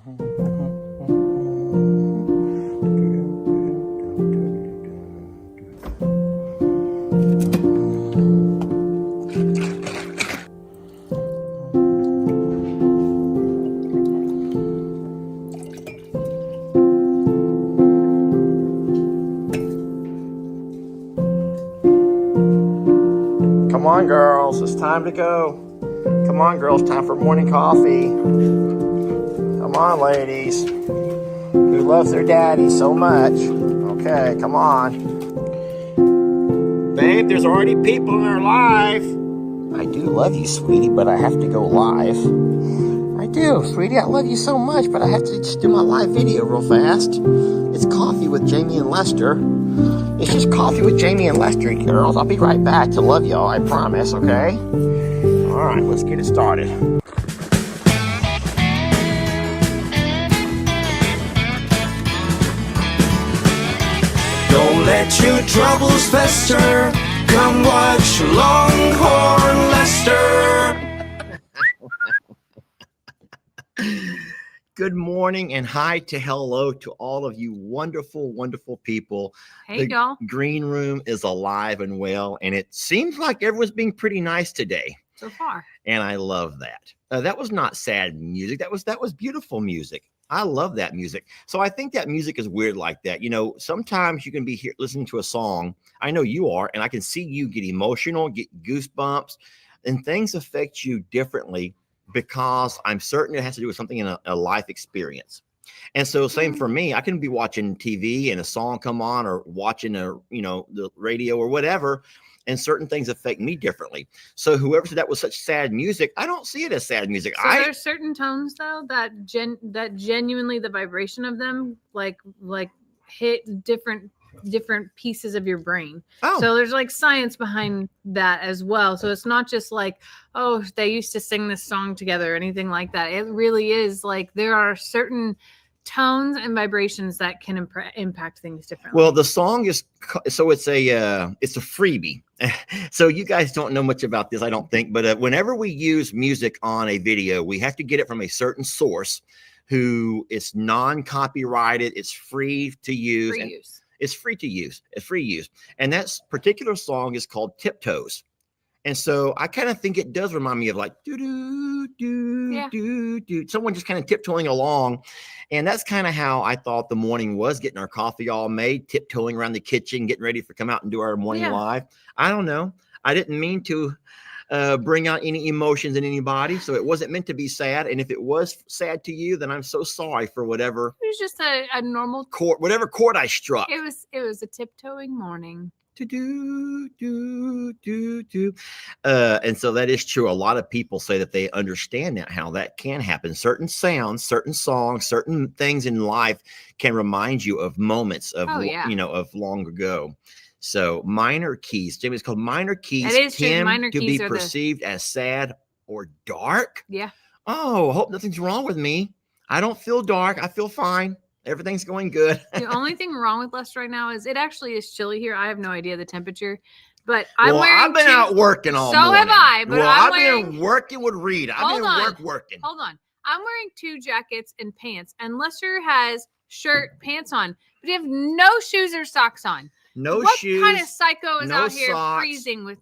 Come on, girls, it's time to go. Come on, girls, time for morning coffee. Come on, ladies, who loves their daddy so much. Okay, come on. Babe, there's already people in our live. I do love you, sweetie, but I have to go live. I do, sweetie, I love you so much, but I have to just do my live video real fast. It's coffee with Jamie and Lester. It's just coffee with Jamie and Lester, girls. I'll be right back to love y'all, I promise, okay? All right, let's get it started. Don't let your troubles fester. Come watch Longhorn Lester. Good morning and hi to hello to all of you wonderful, wonderful people. Hey, y'all. Green room is alive and well, and it seems like everyone's being pretty nice today. So far. And I love that. That was not sad music. That was beautiful music. I love that music. So I think that music is weird like that. You know, sometimes you can be here listening to a song. I know you are, and I can see you get emotional, get goosebumps, and things affect you differently because I'm certain it has to do with something in a life experience. And so same for me. I can be watching TV and a song come on or watching the radio or whatever, and certain things affect me differently. So whoever said that was such sad music, I don't see it as sad music. So there's certain tones though that genuinely the vibration of them like hit different pieces of your brain. Oh. So there's like science behind that as well. So it's not just like, oh, they used to sing this song together or anything like that. It really is like there are certain tones and vibrations that can impact things differently. Well, the song is it's a freebie. So you guys don't know much about this, I don't think, but whenever we use music on a video, we have to get it from a certain source who is non-copyrighted. It's free to use. It's free to use. It's free use. And that particular song is called Tiptoes. And so I kind of think it does remind me of like do someone just kind of tiptoeing along. And that's kind of how I thought the morning was, getting our coffee all made, tiptoeing around the kitchen, getting ready for come out and do our morning live. I don't know. I didn't mean to bring out any emotions in anybody. So it wasn't meant to be sad. And if it was sad to you, then I'm so sorry for whatever. It was just a normal chord, whatever chord I struck. It was a tiptoeing morning. And so that is true. A lot of people say that they understand that, how that can happen. Certain sounds, certain songs, certain things in life can remind you of moments of of long ago. So minor keys, Jamie, it's called minor keys tend to be perceived as sad or dark. Yeah. Oh, I hope nothing's wrong with me. I don't feel dark. I feel fine. Everything's going good. The only thing wrong with Lester right now is it actually is chilly here. I have no idea the temperature, but I've been out working all morning. So have I. But I've been working with Rita. I've been working. Hold on. I'm wearing 2 jackets and pants, and Lester has shirt, pants on, but he have no shoes or socks on. No shoes. What kind of psycho is out here socks. freezing with?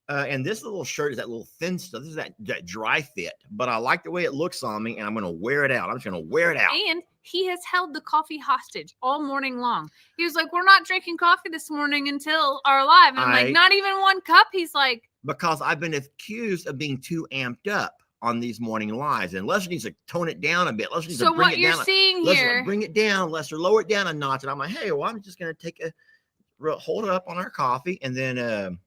And this little shirt is that little thin stuff. This is that dry fit, but I like the way it looks on me, and I'm going to wear it out. I'm just going to wear it out. And he has held the coffee hostage all morning long. He was like, we're not drinking coffee this morning until our live. And I'm like, not even 1 cup. He's like, because I've been accused of being too amped up on these morning lives, and Lester needs to tone it down a bit. Lester needs to bring it down. So what you're seeing here, bring it down, Lester, lower it down a notch. And I'm like, hey, well, I'm just going to take hold it up on our coffee, and then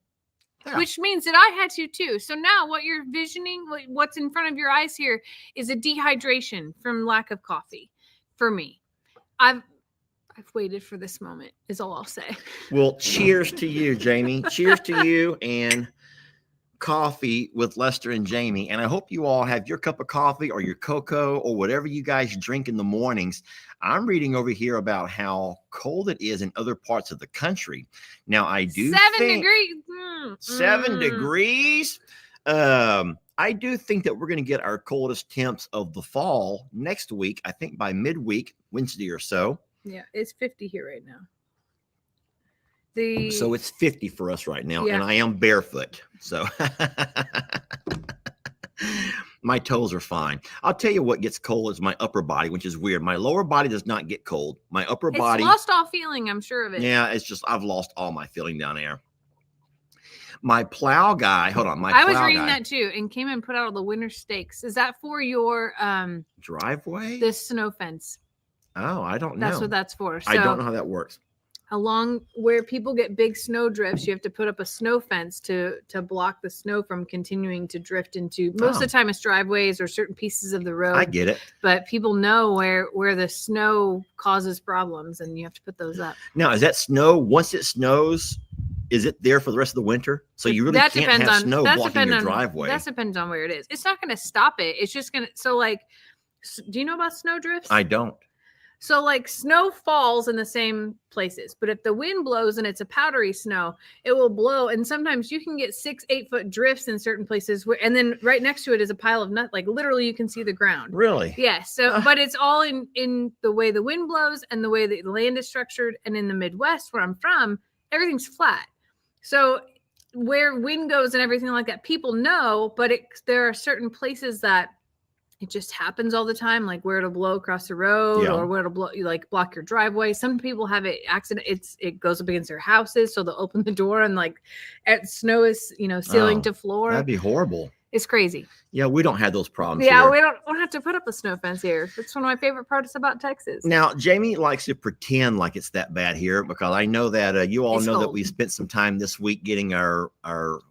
which means that I had to too. So now what you're visioning, what's in front of your eyes here is a dehydration from lack of coffee for me. I've waited for this moment is all I'll say. Well, cheers to you, Jamie. Cheers to you and coffee with Lester and Jamie. And I hope you all have your cup of coffee or your cocoa or whatever you guys drink in the mornings. I'm reading over here about how cold it is in other parts of the country. Now, I do 7 degrees. 7 degrees. I do think that we're going to get our coldest temps of the fall next week. I think by midweek, Wednesday or so. Yeah, it's 50 here right now. So it's 50 for us right now, Yeah. and I am barefoot. So my toes are fine. I'll tell you what gets cold is my upper body, which is weird. My lower body does not get cold. My upper body. It's lost all feeling, I'm sure of it. Yeah, it's just I've lost all my feeling down there. My plow guy, hold on. I was reading that too, and came and put out all the winter stakes. Is that for your driveway? This snow fence. Oh, I don't know. That's what that's for. So I don't know how that works. Along where people get big snow drifts, you have to put up a snow fence to block the snow from continuing to drift into. Most of the time, it's driveways or certain pieces of the road. I get it. But people know where the snow causes problems, and you have to put those up. Now, is that snow once it snows? Is it there for the rest of the winter? So you really can't have snow blocking your driveway. That depends on where it is. It's not going to stop it. It's just going to. So, like, do you know about snow drifts? I don't. So, like, snow falls in the same places, but if the wind blows and it's a powdery snow, it will blow. And sometimes you can get 6-8 foot drifts in certain places and then right next to it is a pile of like literally you can see the ground. Really? Yeah. So, but it's all in the way the wind blows and the way the land is structured. And in the Midwest, where I'm from, everything's flat. So where wind goes and everything like that, people know, but there are certain places that it just happens all the time, like where to blow across the road or where to blow, like block your driveway. Some people have it accident. It goes up against their houses. So they'll open the door and like snow is, ceiling to floor. That'd be horrible. It's crazy. Yeah. We don't have those problems. Yeah. Here. We don't have to put up a snow fence here. It's one of my favorite parts about Texas. Now, Jamie likes to pretend like it's that bad here because I know that you all know that we spent some time this week getting our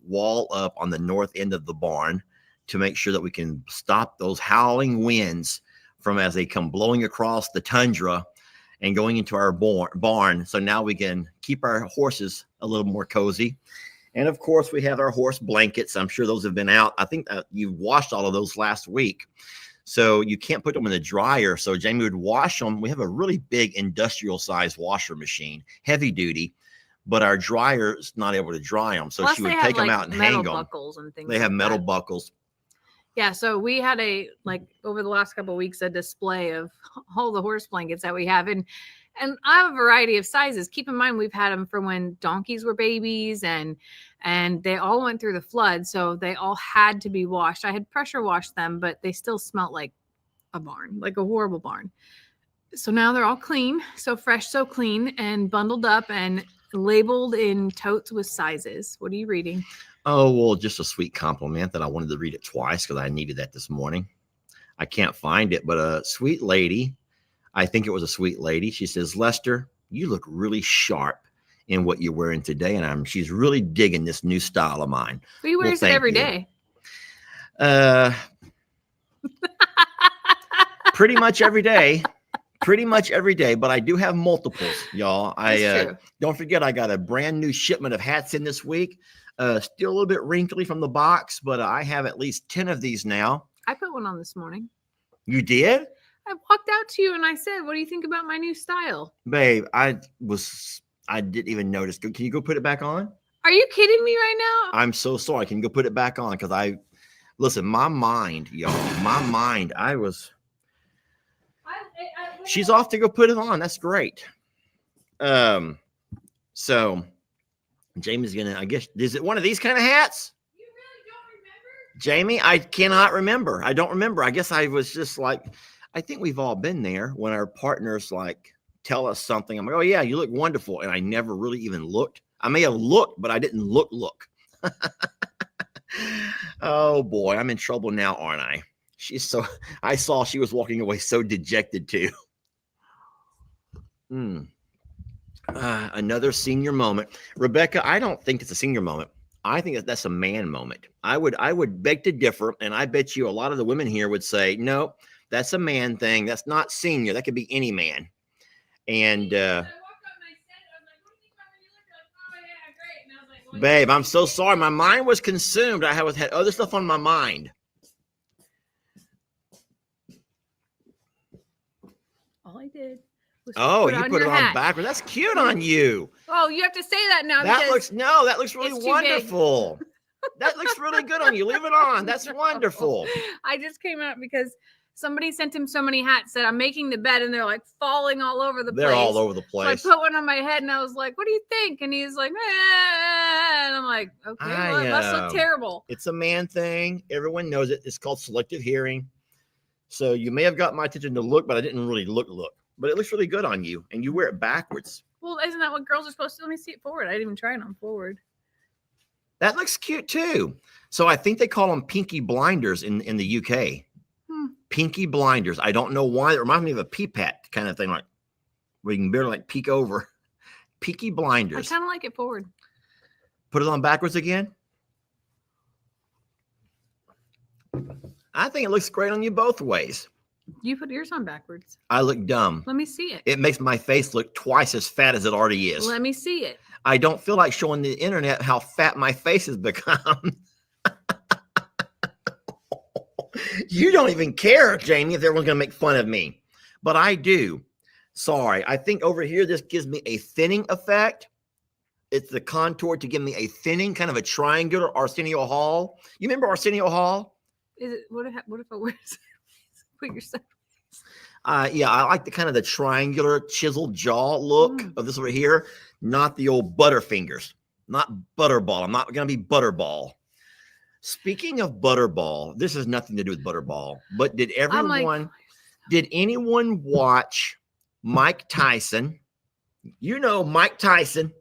wall up on the north end of the barn to make sure that we can stop those howling winds from as they come blowing across the tundra and going into our barn. So now we can keep our horses a little more cozy. And of course, we have our horse blankets. I'm sure those have been out. I think you washed all of those last week. So you can't put them in the dryer. So Jamie would wash them. We have a really big industrial size washer machine, heavy duty, but our dryer is not able to dry them. So she would take them out and hang them. Buckles and things they have metal buckles. Yeah, so we had over the last couple of weeks, a display of all the horse blankets that we have. And I have a variety of sizes. Keep in mind, we've had them for when donkeys were babies and they all went through the flood. So they all had to be washed. I had pressure washed them, but they still smelled like a barn, like a horrible barn. So now they're all clean, so fresh, so clean, and bundled up and labeled in totes with sizes. What are you reading? Oh, well, just a sweet compliment that I wanted to read it twice because I needed that this morning. I can't find it, but a sweet lady, I think it was a sweet lady. She says, Lester, you look really sharp in what you're wearing today. And she's really digging this new style of mine. But he wears it every day. Pretty much every day. Pretty much every day, but I do have multiples, y'all. Don't forget, I got a brand new shipment of hats in this week. Still a little bit wrinkly from the box, but I have at least 10 of these now. I put one on this morning. You did? I walked out to you and I said, what do you think about my new style? Babe, I didn't even notice. Can you go put it back on? Are you kidding me right now? I'm so sorry. Can you go put it back on? Because listen, my mind, y'all, she's off to go put it on. That's great. So Jamie's gonna, I guess, is it one of these kind of hats? You really don't remember? Jamie, I cannot remember. I don't remember. I guess I was just like, I think we've all been there when our partners like tell us something. I'm like, oh yeah, you look wonderful. And I never really even looked. I may have looked, but I didn't look. Oh boy, I'm in trouble now, aren't I? I saw she was walking away so dejected too. Another senior moment. Rebecca, I don't think it's a senior moment. I think that's a man moment. I would beg to differ. And I bet you a lot of the women here would say, no, that's a man thing. That's not senior. That could be any man. And, babe, I'm so sorry. My mind was consumed. I had other stuff on my mind. All I did was you put it on backwards. That's cute on you. Oh, you have to say that now. That looks really wonderful. That looks looks really good on you. Leave it on. That's wonderful. I just came out because somebody sent him so many hats that I'm making the bed and they're like falling all over the place. They're all over the place. So I put one on my head and I was like, what do you think? And he's like, and I'm like, okay, well, it must look terrible. It's a man thing. Everyone knows it. It's called selective hearing. So you may have got my attention to look, but I didn't really look. But it looks really good on you. And you wear it backwards. Well, isn't that what girls are supposed to? Let me see it forward. I didn't even try it on forward. That looks cute too. So I think they call them pinky blinders in the UK. Pinky blinders. I don't know why. It reminds me of a peepat kind of thing, like where you can barely like peek over. Pinky blinders. I kind of like it forward. Put it on backwards again. I think it looks great on you both ways. You put yours on backwards. I look dumb. Let me see it. It makes my face look twice as fat as it already is. Let me see it. I don't feel like showing the internet how fat my face has become. You don't even care, Jamie, if everyone's going to make fun of me. But I do. Sorry. I think over here, this gives me a thinning effect. It's the contour to give me a thinning, kind of a triangular Arsenio Hall. You remember Arsenio Hall? Is it? What if I wear put your sideways? Yeah, I like the kind of the triangular chiseled jaw look of this over here. Not the old Butterfingers. Not Butterball. I'm not going to be Butterball. Speaking of Butterball, this has nothing to do with Butterball, but did anyone watch Mike Tyson? You know, Mike Tyson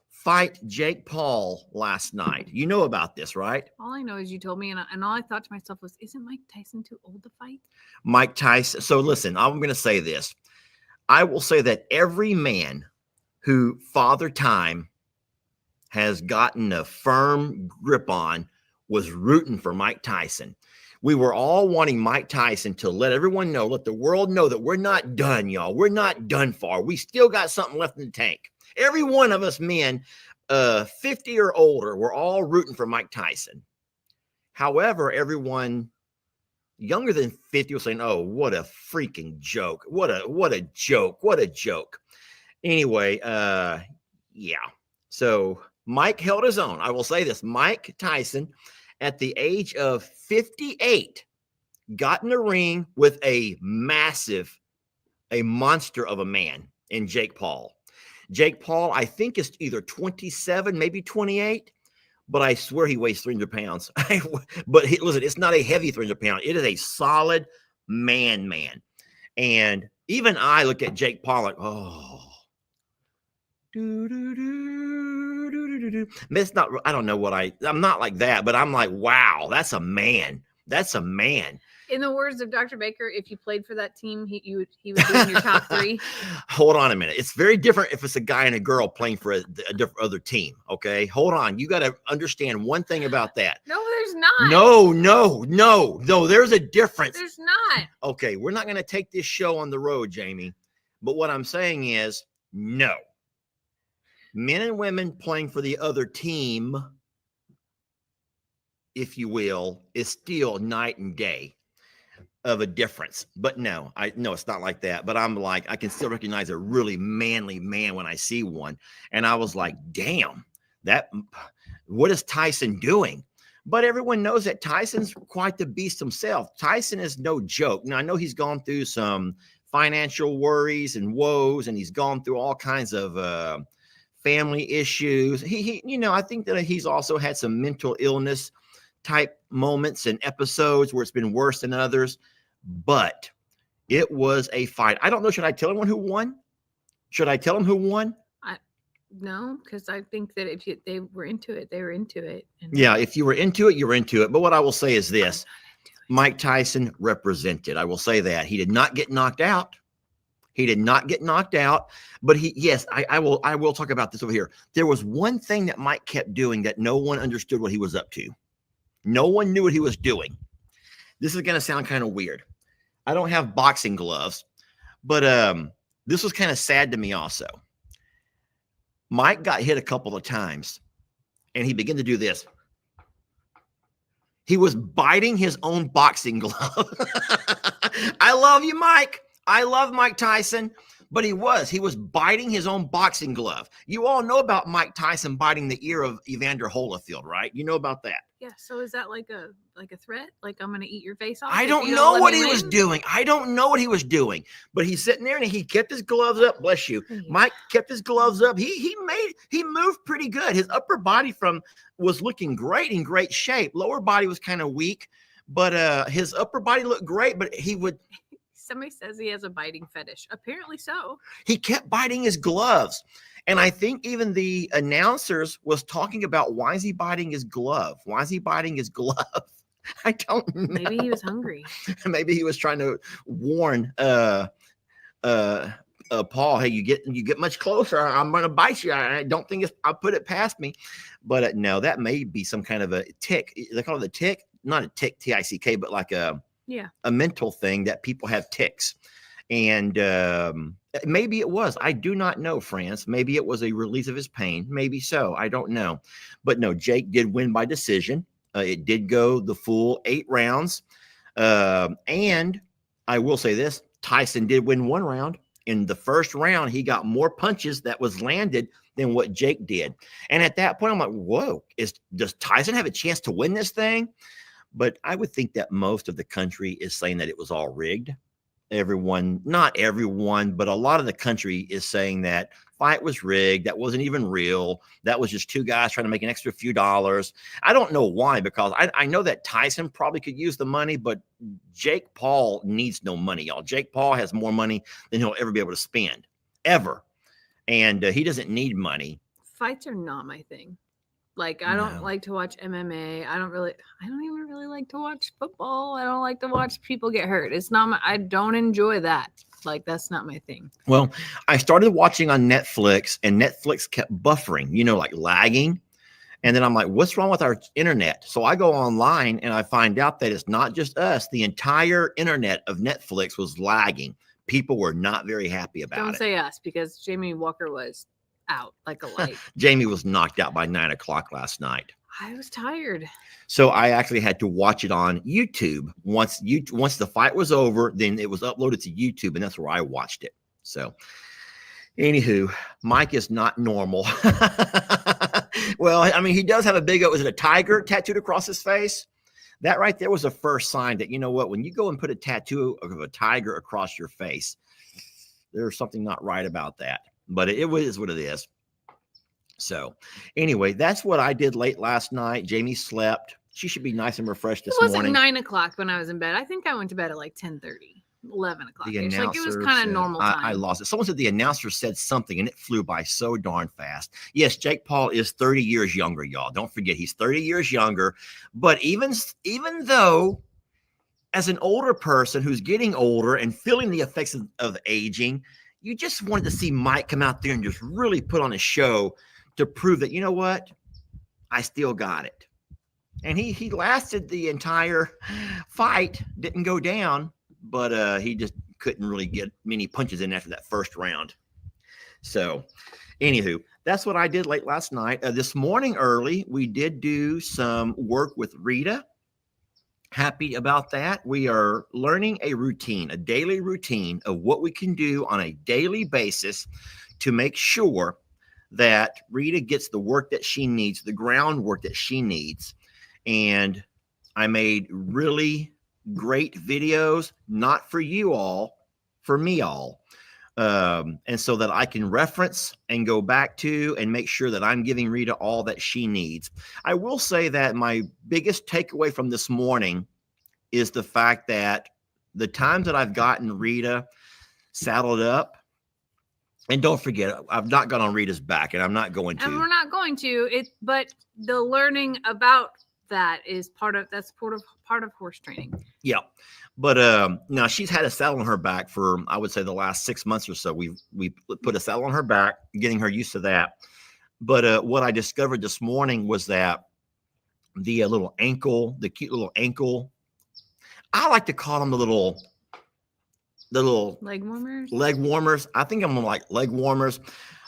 fight Jake Paul last night. You know about this, right? All I know is you told me, and all I thought to myself was, isn't Mike Tyson too old to fight? Mike Tyson. So listen, I'm going to say this. I will say that every man who Father Time has gotten a firm grip on was rooting for Mike Tyson. We were all wanting Mike Tyson to let everyone know, let the world know that we're not done, y'all. We're not done for. We still got something left in the tank. Every one of us men, 50 or older, we're all rooting for Mike Tyson. However, everyone younger than 50 was saying, oh, what a freaking joke. What a joke. What a joke. Anyway, yeah. So Mike held his own. I will say this. Mike Tyson, at the age of 58, got in the ring with a monster of a man in Jake Paul. Jake Paul, I think, is either 27, maybe 28, but I swear he weighs 300 pounds. But listen, it's not a heavy 300 pounds. It is a solid man. And even I look at Jake Paul like, oh. It's not, I don't know what I'm not like that, but I'm like, wow, that's a man. That's a man. In the words of Dr. Baker, if you played for that team, he would be in your top three. Hold on a minute. It's very different if it's a guy and a girl playing for a different other team. Okay, hold on. You got to understand one thing about that. No, there's not. No. There's a difference. There's not. Okay, we're not going to take this show on the road, Jamie. But what I'm saying is, no. Men and women playing for the other team, if you will, is still night and day of a difference. But no, it's not like that. But I'm like, I can still recognize a really manly man when I see one. And I was like, damn, what is Tyson doing? But everyone knows that Tyson's quite the beast himself. Tyson is no joke. Now, I know he's gone through some financial worries and woes, and he's gone through all kinds of family issues. He I think that he's also had some mental illness type moments and episodes where it's been worse than others, but it was a fight. I don't know. Should I tell anyone who won? Should I tell them who won? No, because I think that if they were into it, they were into it. Yeah, if you were into it, you were into it. But what I will say is this: Mike Tyson represented. I will say that he did not get knocked out. He did not get knocked out, but I will talk about this over here. There was one thing that Mike kept doing that no one understood what he was up to. No one knew what he was doing. This is going to sound kind of weird. I don't have boxing gloves, but this was kind of sad to me also. Mike got hit a couple of times, and he began to do this. He was biting his own boxing glove. I love you, Mike. I love Mike Tyson, But he was biting his own boxing glove. You all know about Mike Tyson biting the ear of Evander Holyfield, right? You know about that. Yeah. So is that like a threat? Like I'm gonna eat your face off? I if don't you know let what me he was win? doing. I don't know what he was doing. But he's sitting there and he kept his gloves up. Bless you. Mike kept his gloves up. He moved pretty good. His upper body was looking great, in great shape. Lower body was kind of weak, but his upper body looked great. But Somebody says he has a biting fetish. Apparently so. he kept biting his gloves. And I think even the announcers was talking about, why is he biting his glove? Why is he biting his glove? I don't know. Maybe he was hungry. Maybe he was trying to warn Paul, hey, you get much closer, I'm gonna bite you. I don't think I'll put it past me. But no, that may be some kind of a tick. They call it a tick, not a tick, T-I-C-K, but like a mental thing that people have ticks. And maybe it was. I do not know, France. Maybe it was a release of his pain. Maybe so. I don't know. But no, Jake did win by decision. It did go the full 8 rounds. And I will say this, Tyson did win 1 round. In the first round, he got more punches that was landed than what Jake did. And at that point, I'm like, whoa, does Tyson have a chance to win this thing? But I would think that most of the country is saying that it was all rigged. Not everyone, but a lot of the country is saying that fight was rigged. That wasn't even real. That was just 2 guys trying to make an extra few dollars. I don't know why, because I know that Tyson probably could use the money, but Jake Paul needs no money, y'all. Jake Paul has more money than he'll ever be able to spend, ever. And he doesn't need money. Fights are not my thing. Like, I don't like to watch MMA. I don't even really like to watch football. I don't like to watch people get hurt. I don't enjoy that. Like, that's not my thing. Well, I started watching on Netflix, and Netflix kept buffering, like lagging. And then I'm like, what's wrong with our internet? So I go online and I find out that it's not just us. The entire internet of Netflix was lagging. People were not very happy about it. Don't say us, because Jamie Walker was out like a light. Jamie was knocked out by 9 o'clock last night. I was tired. So I actually had to watch it on YouTube. Once the fight was over, then it was uploaded to YouTube, and that's where I watched it. So anywho, Mike is not normal. Well, I mean, he does have was it a tiger tattooed across his face? That right there was the first sign that, you know what, when you go and put a tattoo of a tiger across your face, there's something not right about that. But it is what it is. So anyway, that's what I did late last night. Jamie slept. She should be nice and refreshed this morning. It wasn't 9 o'clock when I was in bed. I think I went to bed at like 10:30, 11 o'clock. Like, it was kind of normal time. I lost it. Someone said the announcer said something and it flew by so darn fast. Yes, Jake Paul is 30 years younger, y'all. Don't forget, he's 30 years younger. But even though, as an older person who's getting older and feeling the effects of aging, you just wanted to see Mike come out there and just really put on a show to prove that, you know what, I still got it. And he lasted the entire fight, didn't go down, but he just couldn't really get many punches in after that first round. So anywho, that's what I did late last night. This morning early, we did do some work with Rita. Happy about that. We are learning a daily routine of what we can do on a daily basis to make sure that Rita gets the work that she needs, the groundwork that she needs. And I made really great videos, not for you all, for me all. And so that I can reference and go back to and make sure that I'm giving Rita all that she needs. I will say that my biggest takeaway from this morning is the fact that the times that I've gotten Rita saddled up, and don't forget, I've not gone on Rita's back, and I'm not going to. And we're not going to. But the learning about that is part of horse training. Yeah. But now she's had a saddle on her back for, I would say, the last 6 months or so. We put a saddle on her back, getting her used to that. But what I discovered this morning was that the cute little ankle, I like to call them the little leg warmers. Leg warmers. I think I'm gonna like leg warmers.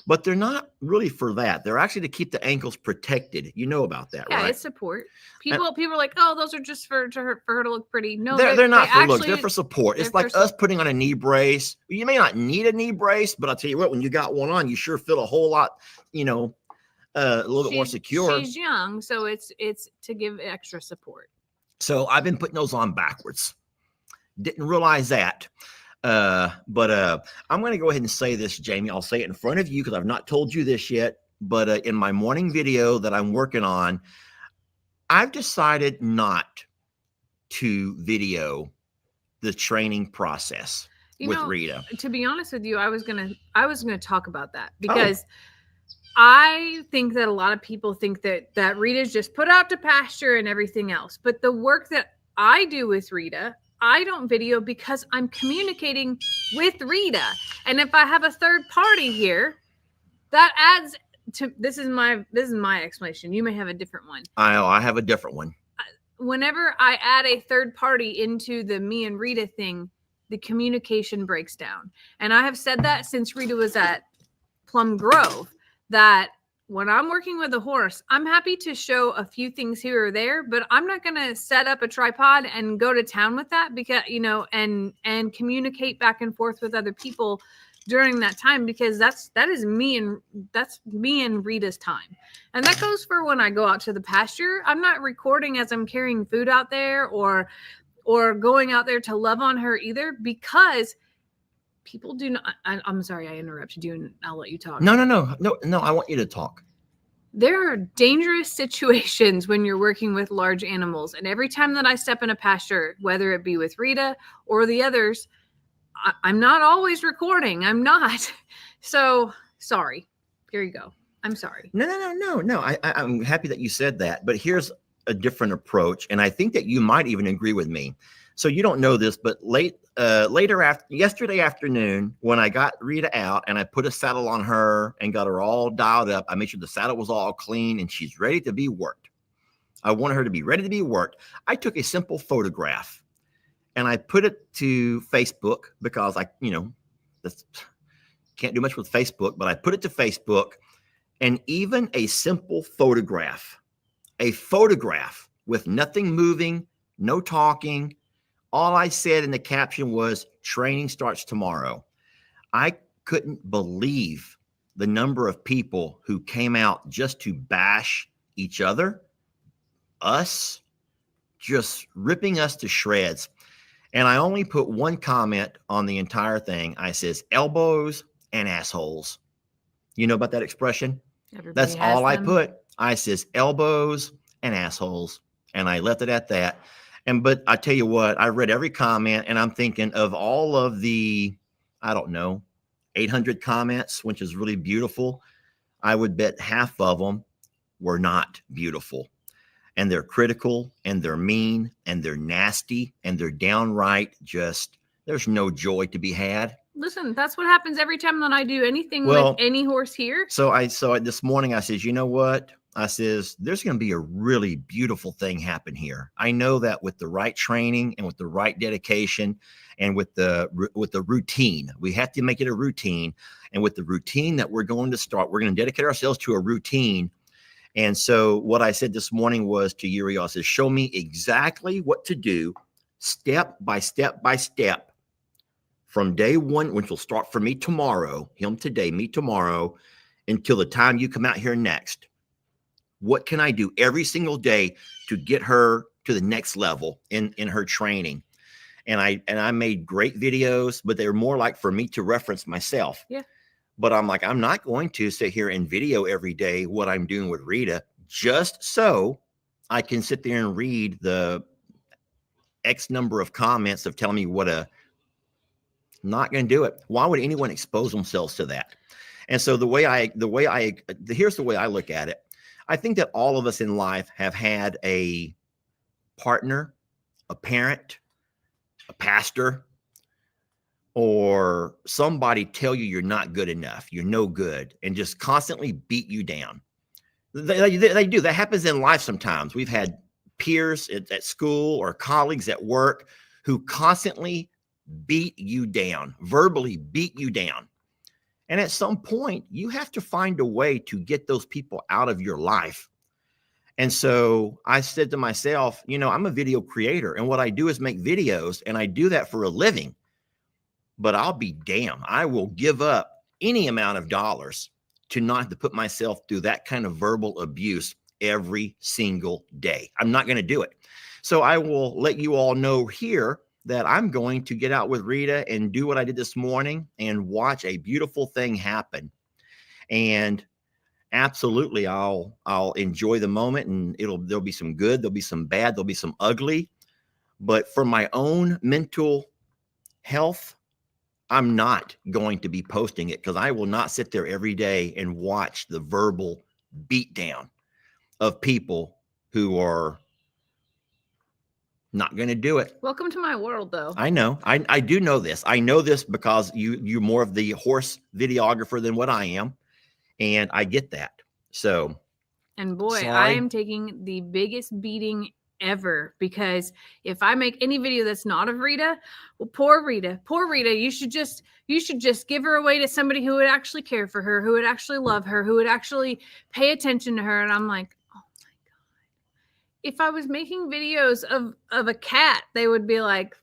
but they're not really for that. They're actually to keep the ankles protected. You know about that, Yeah, right? it's support. People are like, oh, those are just for her to look pretty. No, They're not they for looks. They're for support. It's like us putting on a knee brace. You may not need a knee brace, but I'll tell you what, when you got one on, you sure feel a whole lot, a little bit more secure. She's young, so it's to give extra support. So I've been putting those on backwards. Didn't realize that. But I'm going to go ahead and say this, Jamie. I'll say it in front of you because I've not told you this yet. But in my morning video that I'm working on, I've decided not to video the training process with Rita. To be honest with you, I was gonna talk about that because I think that a lot of people think that Rita's just put out to pasture and everything else. But the work that I do with Rita, I don't video because I'm communicating with Rita. And if I have a third party here, that adds to this is my explanation. You may have a different one. I have a different one. Whenever I add a third party into the me and Rita thing, the communication breaks down. And I have said that since Rita was at Plum Grove, that when I'm working with a horse, I'm happy to show a few things here or there, but I'm not going to set up a tripod and go to town with that because, and communicate back and forth with other people during that time, because that's me and Rita's time. And that goes for when I go out to the pasture. I'm not recording as I'm carrying food out there or going out there to love on her either, because people do not. I'm sorry, I interrupted you, and I'll let you talk. No. I want you to talk. There are dangerous situations when you're working with large animals. And every time that I step in a pasture, whether it be with Rita or the others, I'm not always recording. I'm not. So sorry. Here you go. I'm sorry. No. I'm happy that you said that. But here's a different approach. And I think that you might even agree with me. So you don't know this, but yesterday afternoon, when I got Rita out and I put a saddle on her and got her all dialed up, I made sure the saddle was all clean and she's ready to be worked. I wanted her to be ready to be worked. I took a simple photograph and I put it to Facebook because can't do much with Facebook, but I put it to Facebook, and even a simple photograph with nothing moving, no talking. All I said in the caption was training starts tomorrow. I couldn't believe the number of people who came out just to bash each other, us, just ripping us to shreds. And I only put one comment on the entire thing. I says elbows and assholes. You know about that expression? That's all I put. I says elbows and assholes. And I left it at that. But I tell you what, I read every comment and I'm thinking of all of the, 800 comments, which is really beautiful. I would bet half of them were not beautiful. And they're critical and they're mean and they're nasty and they're downright there's no joy to be had. Listen, that's what happens every time that I do anything with any horse here. So this morning I says, you know what? I says, there's going to be a really beautiful thing happen here. I know that with the right training and with the right dedication and with the routine, we have to make it a routine. And with the routine that we're going to start, we're going to dedicate ourselves to a routine. And so what I said this morning was to Uriel, I said, show me exactly what to do step by step by step from day one, which will start for me tomorrow, him today, me tomorrow, until the time you come out here next. What can I do every single day to get her to the next level in her training? And I made great videos, but they were more like for me to reference myself. Yeah. But I'm like, I'm not going to sit here and video every day what I'm doing with Rita just so I can sit there and read the X number of comments of telling me not going to do it. Why would anyone expose themselves to that? And so here's the way I look at it. I think that all of us in life have had a partner, a parent, a pastor, or somebody tell you you're not good enough, you're no good, and just constantly beat you down. They do. That happens in life sometimes. We've had peers at school or colleagues at work who constantly beat you down, verbally beat you down. And at some point, you have to find a way to get those people out of your life. And so I said to myself, you know, I'm a video creator, and what I do is make videos, and I do that for a living. But I'll be damned, I will give up any amount of dollars to not have to put myself through that kind of verbal abuse every single day. I'm not going to do it. So I will let you all know here that I'm going to get out with Rita and do what I did this morning and watch a beautiful thing happen. And absolutely, I'll enjoy the moment, and there'll be some good, there'll be some bad, there'll be some ugly. But for my own mental health, I'm not going to be posting it, because I will not sit there every day and watch the verbal beatdown of people who are not going to do it. Welcome to my world, though. I know. I do know this. I know this because you're more of the horse videographer than what I am. And I get that. So. And boy, sorry. I am taking the biggest beating ever, because if I make any video that's not of Rita, well, poor Rita, you should just give her away to somebody who would actually care for her, who would actually love her, who would actually pay attention to her. And I'm like, oh my God. If I was making videos of a cat, they would be like,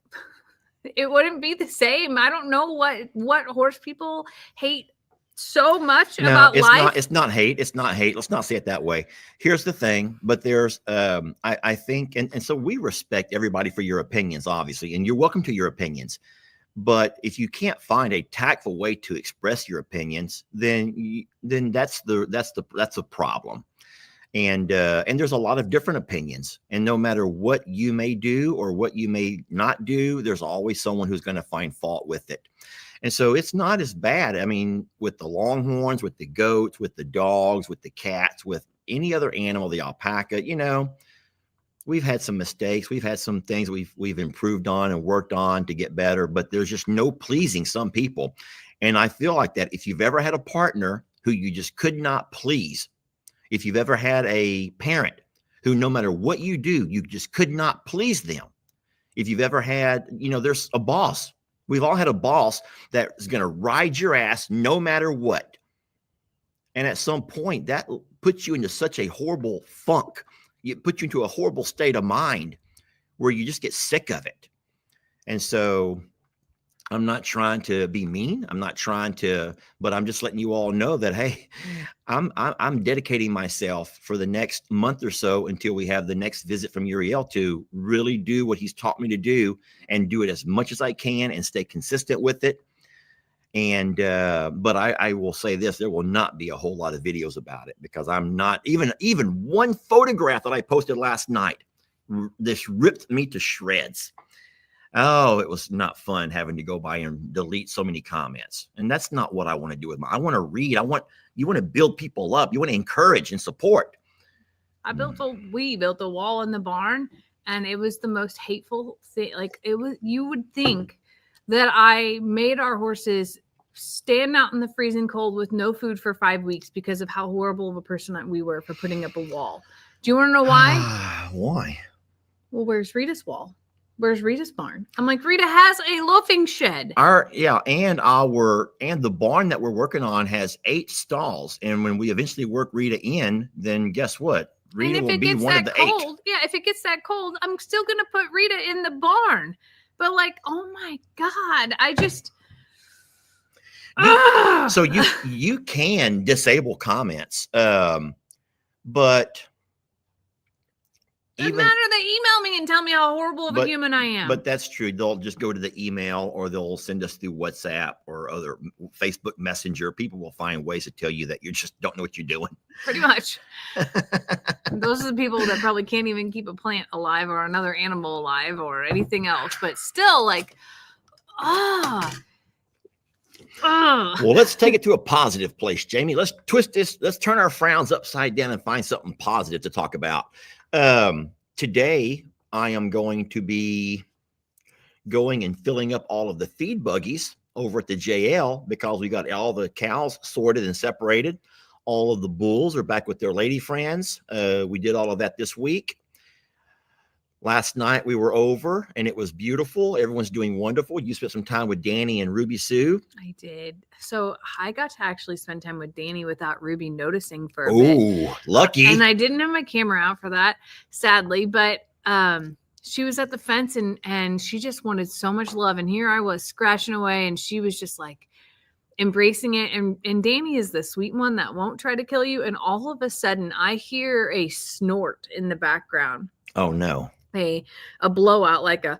it wouldn't be the same. I don't know what horse people hate so much about life. It's not hate. It's not hate. Let's not say it that way. Here's the thing, but there's, I think, and so we respect everybody for your opinions, obviously, and you're welcome to your opinions. But if you can't find a tactful way to express your opinions, then that's the problem. And there's a lot of different opinions, and no matter what you may do or what you may not do, there's always someone who's going to find fault with it. And so it's not as bad. I mean, with the longhorns, with the goats, with the dogs, with the cats, with any other animal, the alpaca, you know, we've had some mistakes. We've had some things we've improved on and worked on to get better, but there's just no pleasing some people. And I feel like that if you've ever had a partner who you just could not please, if you've ever had a parent who no matter what you do, you just could not please them. If you've ever had, you know, there's a boss. We've all had a boss that is going to ride your ass no matter what. And at some point, that puts you into such a horrible funk. It puts you into a horrible state of mind where you just get sick of it. And so I'm not trying to be mean. I'm not trying to, but I'm just letting you all know that, hey, I'm dedicating myself for the next month or so until we have the next visit from Uriel to really do what he's taught me to do and do it as much as I can and stay consistent with it. And, but I will say this, there will not be a whole lot of videos about it, because I'm not even one photograph that I posted last night. This ripped me to shreds. Oh, it was not fun having to go by and delete so many comments. And that's not what I want to do with I want to read. You want to build people up. You want to encourage and support. We built a wall in the barn, and it was the most hateful thing. Like, it was, you would think that I made our horses stand out in the freezing cold with no food for 5 weeks because of how horrible of a person we were for putting up a wall. Do you want to know why? Why? Well, where's Rita's wall? Where's Rita's barn? I'm like, Rita has a loafing shed. And the barn that we're working on has 8 stalls. And when we eventually work Rita in, then guess what? Rita will be one of the 8. Yeah, if it gets that cold, I'm still gonna put Rita in the barn. But like, oh my God, I just so you can disable comments, but doesn't matter. They email me and tell me how horrible of a human I am. But that's true. They'll just go to the email, or they'll send us through WhatsApp or other Facebook Messenger. People will find ways to tell you that you just don't know what you're doing. Pretty much. Those are the people that probably can't even keep a plant alive or another animal alive or anything else. But still, like, Well, let's take it to a positive place, Jamie. Let's twist this. Let's turn our frowns upside down and find something positive to talk about. Today, I am going to be going and filling up all of the feed buggies over at the JL, because we got all the cows sorted and separated. All of the bulls are back with their lady friends. We did all of that this week. Last night we were over and it was beautiful. Everyone's doing wonderful. You spent some time with Danny and Ruby Sue. I did. So I got to actually spend time with Danny without Ruby noticing for a bit. Oh, lucky. And I didn't have my camera out for that, sadly, but she was at the fence and she just wanted so much love. And here I was scratching away and she was just like embracing it. And Danny is the sweet one that won't try to kill you. And all of a sudden I hear a snort in the background. Oh no. A blowout, like a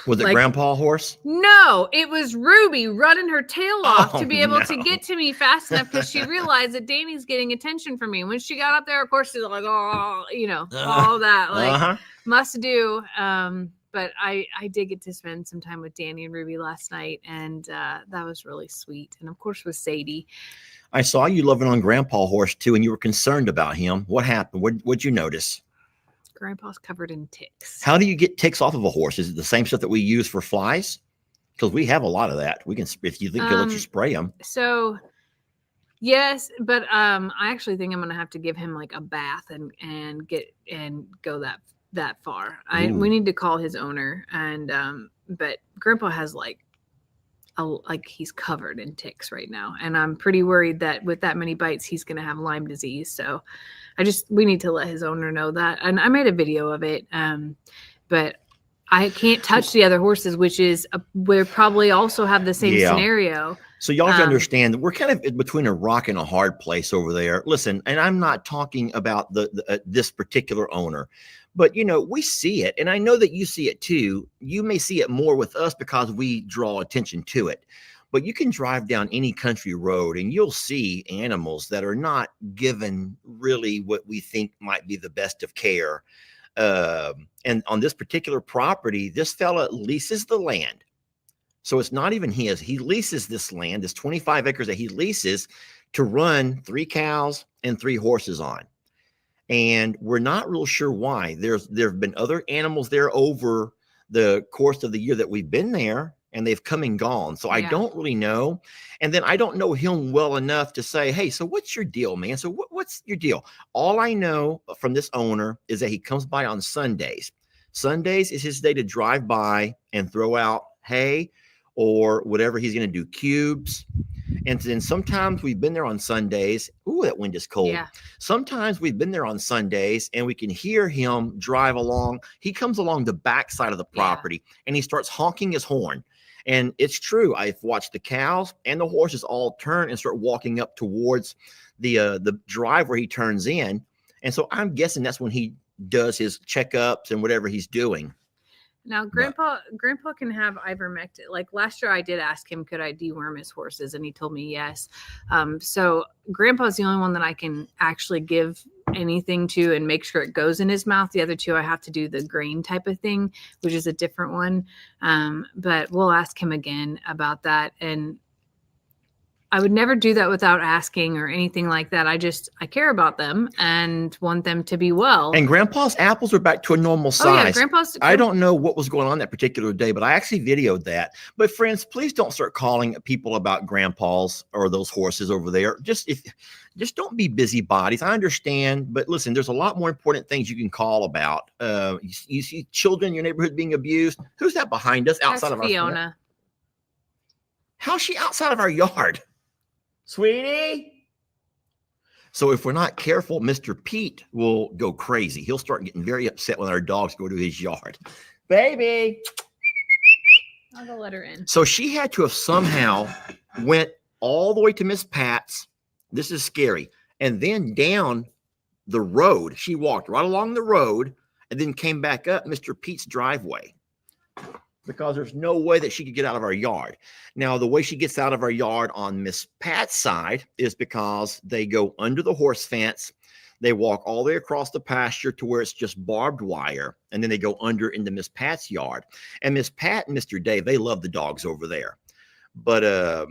was it Grandpa horse? No, it was Ruby running her tail off to be able to no. get to me fast enough because she realized that Danny's getting attention from me. When she got up there, of course, she's like, oh, all that, like must do. But I did get to spend some time with Danny and Ruby last night, and that was really sweet. And of course, with Sadie. I saw you loving on Grandpa horse too, and you were concerned about him. What happened? What'd you notice? Grandpa's covered in ticks. How do you get ticks off of a horse? Is it the same stuff that we use for flies? Because we have a lot of that. We can, if you think they'll let you spray them. So, yes, but I actually think I'm gonna have to give him like a bath and go that far. We need to call his owner, and but Grandpa has like he's covered in ticks right now, and I'm pretty worried that with that many bites he's gonna have Lyme disease. So we need to let his owner know that. And I made a video of it, but I can't touch the other horses, which is we probably also have the same scenario. So y'all have to understand that we're kind of in between a rock and a hard place over there. Listen, and I'm not talking about this particular owner, but we see it, and I know that you see it too. You may see it more with us because we draw attention to it. But you can drive down any country road and you'll see animals that are not given really what we think might be the best of care. And on this particular property, this fella leases the land. So it's not even his. He leases this land, this 25 acres that he leases to run 3 cows and 3 horses on. And we're not real sure why. There have been other animals there over the course of the year that we've been there, and they've come and gone. So I don't really know. And then I don't know him well enough to say, hey, so what's your deal, man? So what's your deal? All I know from this owner is that he comes by on Sundays. Sundays is his day to drive by and throw out hay or whatever he's going to do, cubes. And then sometimes we've been there on Sundays. Ooh, that wind is cold. Yeah. Sometimes we've been there on Sundays and we can hear him drive along. He comes along the back side of the property and he starts honking his horn. And it's true. I've watched the cows and the horses all turn and start walking up towards the drive where he turns in. And so I'm guessing that's when he does his checkups and whatever he's doing. Now, Grandpa can have ivermectin. Like last year, I did ask him, could I deworm his horses? And he told me yes. So Grandpa's the only one that I can actually give anything to and make sure it goes in his mouth. The other 2, I have to do the grain type of thing, which is a different one. But we'll ask him again about that. And I would never do that without asking or anything like that. I care about them and want them to be well. And Grandpa's apples are back to a normal size. Yeah, I don't know what was going on that particular day, but I actually videoed that. But friends, please don't start calling people about Grandpa's or those horses over there. Just don't be busybodies. I understand, but listen, there's a lot more important things you can call about. You see children in your neighborhood being abused. Who's that behind us outside of Fiona. Our Fiona? How's she outside of our yard? Sweetie. So if we're not careful, Mr. Pete will go crazy. He'll start getting very upset when our dogs go to his yard. Baby. I'll go let her in. So she had to have somehow went all the way to Miss Pat's. This is scary. And then down the road. She walked right along the road and then came back up Mr. Pete's driveway. Because there's no way that she could get out of our yard. Now, the way she gets out of our yard on Miss Pat's side is because they go under the horse fence. They walk all the way across the pasture to where it's just barbed wire. And then they go under into Miss Pat's yard. And Miss Pat and Mr. Dave, they love the dogs over there. But our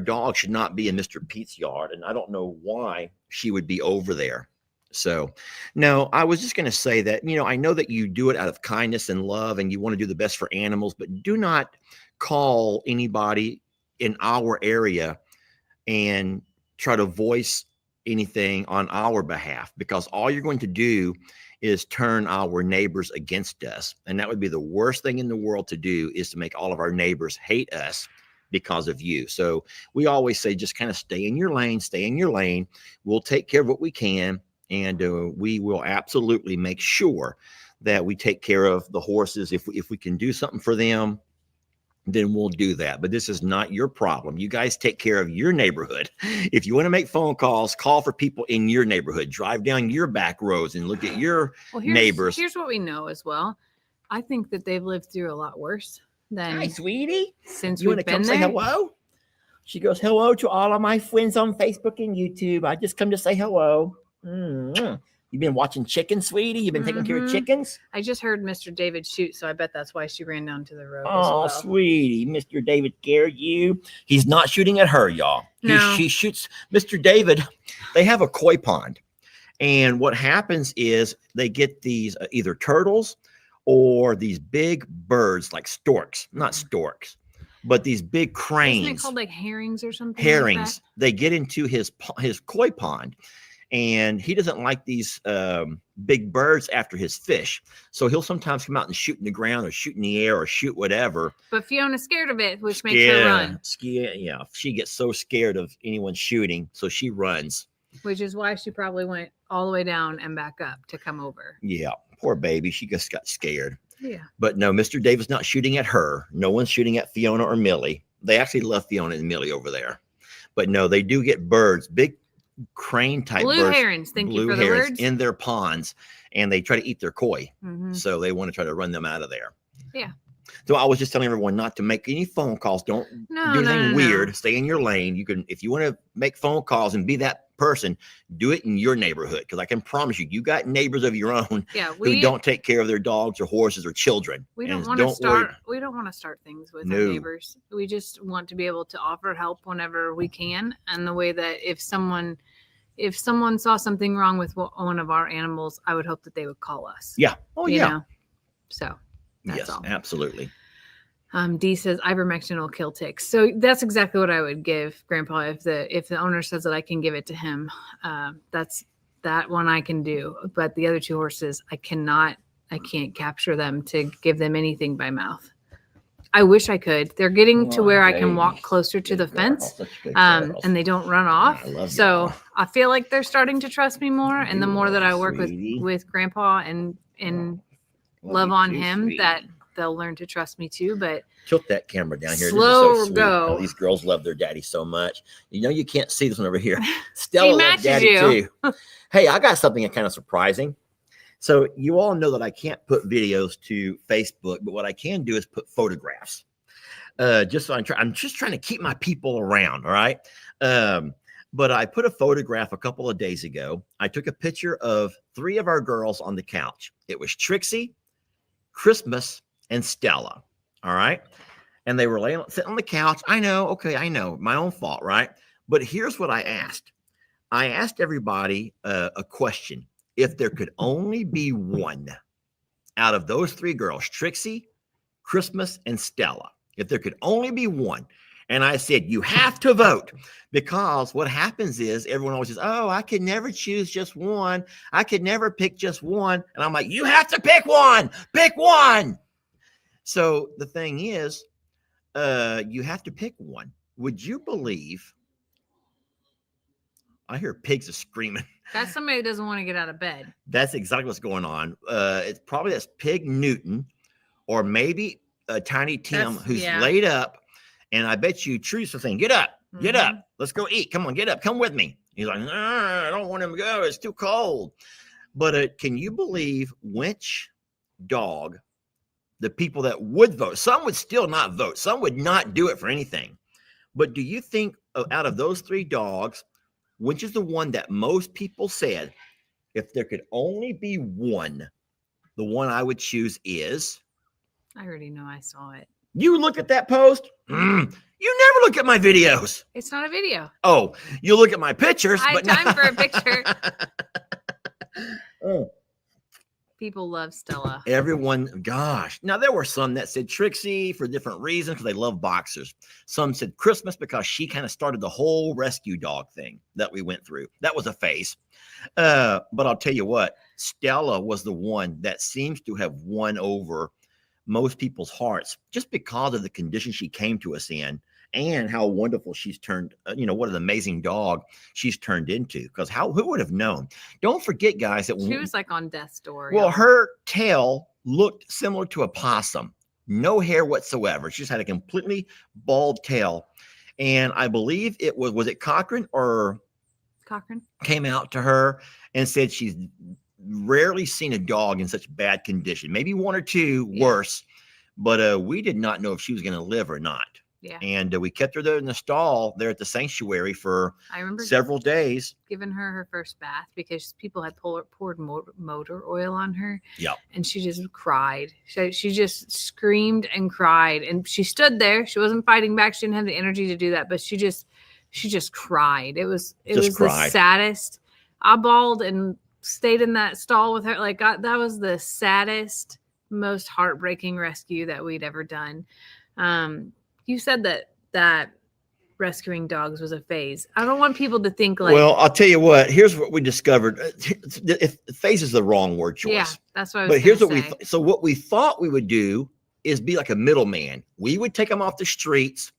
dog should not be in Mr. Pete's yard. And I don't know why she would be over there. So, no, I was just going to say that, I know that you do it out of kindness and love and you want to do the best for animals, but do not call anybody in our area and try to voice anything on our behalf, because all you're going to do is turn our neighbors against us. And that would be the worst thing in the world to do, is to make all of our neighbors hate us because of you. So we always say, just kind of stay in your lane, stay in your lane. We'll take care of what we can. And we will absolutely make sure that we take care of the horses. If we can do something for them, then we'll do that. But this is not your problem. You guys take care of your neighborhood. If you want to make phone calls, call for people in your neighborhood. Drive down your back roads and look at your neighbors. Here's what we know as well. I think that they've lived through a lot worse than Hi, sweetie. Since you we've want to been come there. say hello? She goes, hello to all of my friends on Facebook and YouTube. I just come to say hello. Mm-hmm. You've been watching chickens, sweetie? You've been taking care of chickens? I just heard Mr. David shoot, so I bet that's why she ran down to the road. Oh, sweetie. Mr. David scared you. He's not shooting at her, y'all. No. He shoots Mr. David. They have a koi pond. And what happens is they get these either turtles or these big birds like storks. Not storks, but these big cranes. Isn't it called like herrings or something? Herrings. Like that? They get into his koi pond. And he doesn't like these big birds after his fish. So he'll sometimes come out and shoot in the ground or shoot in the air or shoot whatever. But Fiona's scared of it, which makes her run. Yeah, she gets so scared of anyone shooting. So she runs. Which is why she probably went all the way down and back up to come over. Yeah, poor baby. She just got scared. Yeah. But no, Mr. David's not shooting at her. No one's shooting at Fiona or Millie. They actually left Fiona and Millie over there. But no, they do get birds, big crane type blue birds, herons. Thank you blue for the herons words. in their ponds, and they try to eat their koi. Mm-hmm. So they want to try to run them out of there. Yeah. So I was just telling everyone not to make any phone calls. Don't do anything weird. Stay in your lane. You can, if you want to make phone calls and be that person, do it in your neighborhood. Because I can promise you, you got neighbors of your own who don't take care of their dogs or horses or children. We don't want to start. We don't want to start things with our neighbors. We just want to be able to offer help whenever we can. And the way that if someone saw something wrong with one of our animals, I would hope that they would call us. Yeah. Oh, you yeah. know? So that's all. Absolutely. D says ivermectin will kill ticks. So that's exactly what I would give Grandpa if the owner says that I can give it to him. That's that one I can do. But the other two horses, I can't capture them to give them anything by mouth. I wish I could. They're getting to where I can walk closer to the fence, and they don't run off. So I feel like they're starting to trust me more. And the more that I work with Grandpa and love on him, that they'll learn to trust me too. But tilt that camera down here. Slow go. Oh, these girls love their daddy so much. You know, you can't see this one over here. Stella loves daddy too. Hey, I got something kind of surprising. So you all know that I can't put videos to Facebook, but what I can do is put photographs. I'm just trying to keep my people around. All right. But I put a photograph a couple of days ago. I took a picture of 3 of our girls on the couch. It was Trixie, Christmas, and Stella. All right. And they were sitting on the couch. I know. Okay. I know, my own fault. Right. But here's what I asked. I asked everybody a question. If there could only be one out of those 3 girls, Trixie, Christmas, and Stella, if there could only be one. And I said, you have to vote, because what happens is everyone always says, oh, I could never choose just one. I could never pick just one. And I'm like, you have to pick one. Pick one. So the thing is, you have to pick one. Would you believe? I hear pigs are screaming. That's somebody who doesn't want to get out of bed. That's exactly what's going on. It's probably that's Pig Newton, or maybe Tiny Tim, who's laid up. And I bet you Teresa saying, get up, get up. Let's go eat. Come on, get up. Come with me. He's like, I don't want him to go. It's too cold. But can you believe which dog, the people that would vote, some would still not vote. Some would not do it for anything. But do you think out of those 3 dogs, which is the one that most people said, if there could only be one, the one I would choose is? I already know. I saw it. You look at that post. You never look at my videos. It's not a video. Oh, you look at my pictures. I have time for a picture. People love Stella. Everyone, gosh. Now, there were some that said Trixie for different reasons because they love boxers. Some said Christmas because she kind of started the whole rescue dog thing that we went through. That was a phase. But I'll tell you what, Stella was the one that seems to have won over most people's hearts just because of the condition she came to us in and how wonderful she's turned, what an amazing dog she's turned into. Because who would have known? Don't forget, guys, that She was like on death's door. well, y'all. her tail looked similar to a possum, no hair whatsoever. She just had a completely bald tail. And I believe it was it Cochran came out to her and said she's rarely seen a dog in such bad condition, maybe one or two worse, but we did not know if she was going to live or not. Yeah. And we kept her there in the stall there at the sanctuary for I remember several days. giving her first bath because people had poured motor oil on her. Yep. And she just cried. She just screamed and cried. And she stood there. She wasn't fighting back. She didn't have the energy to do that. But she just cried. It was the saddest. I bawled and stayed in that stall with her. Like that was the saddest, most heartbreaking rescue that we'd ever done. You said that rescuing dogs was a phase. I don't want people to think like. Well, I'll tell you what. Here's what we discovered. If phase is the wrong word choice. Yeah, that's what I was. But here's what say. so what we thought we would do is be like a middleman. We would take them off the streets.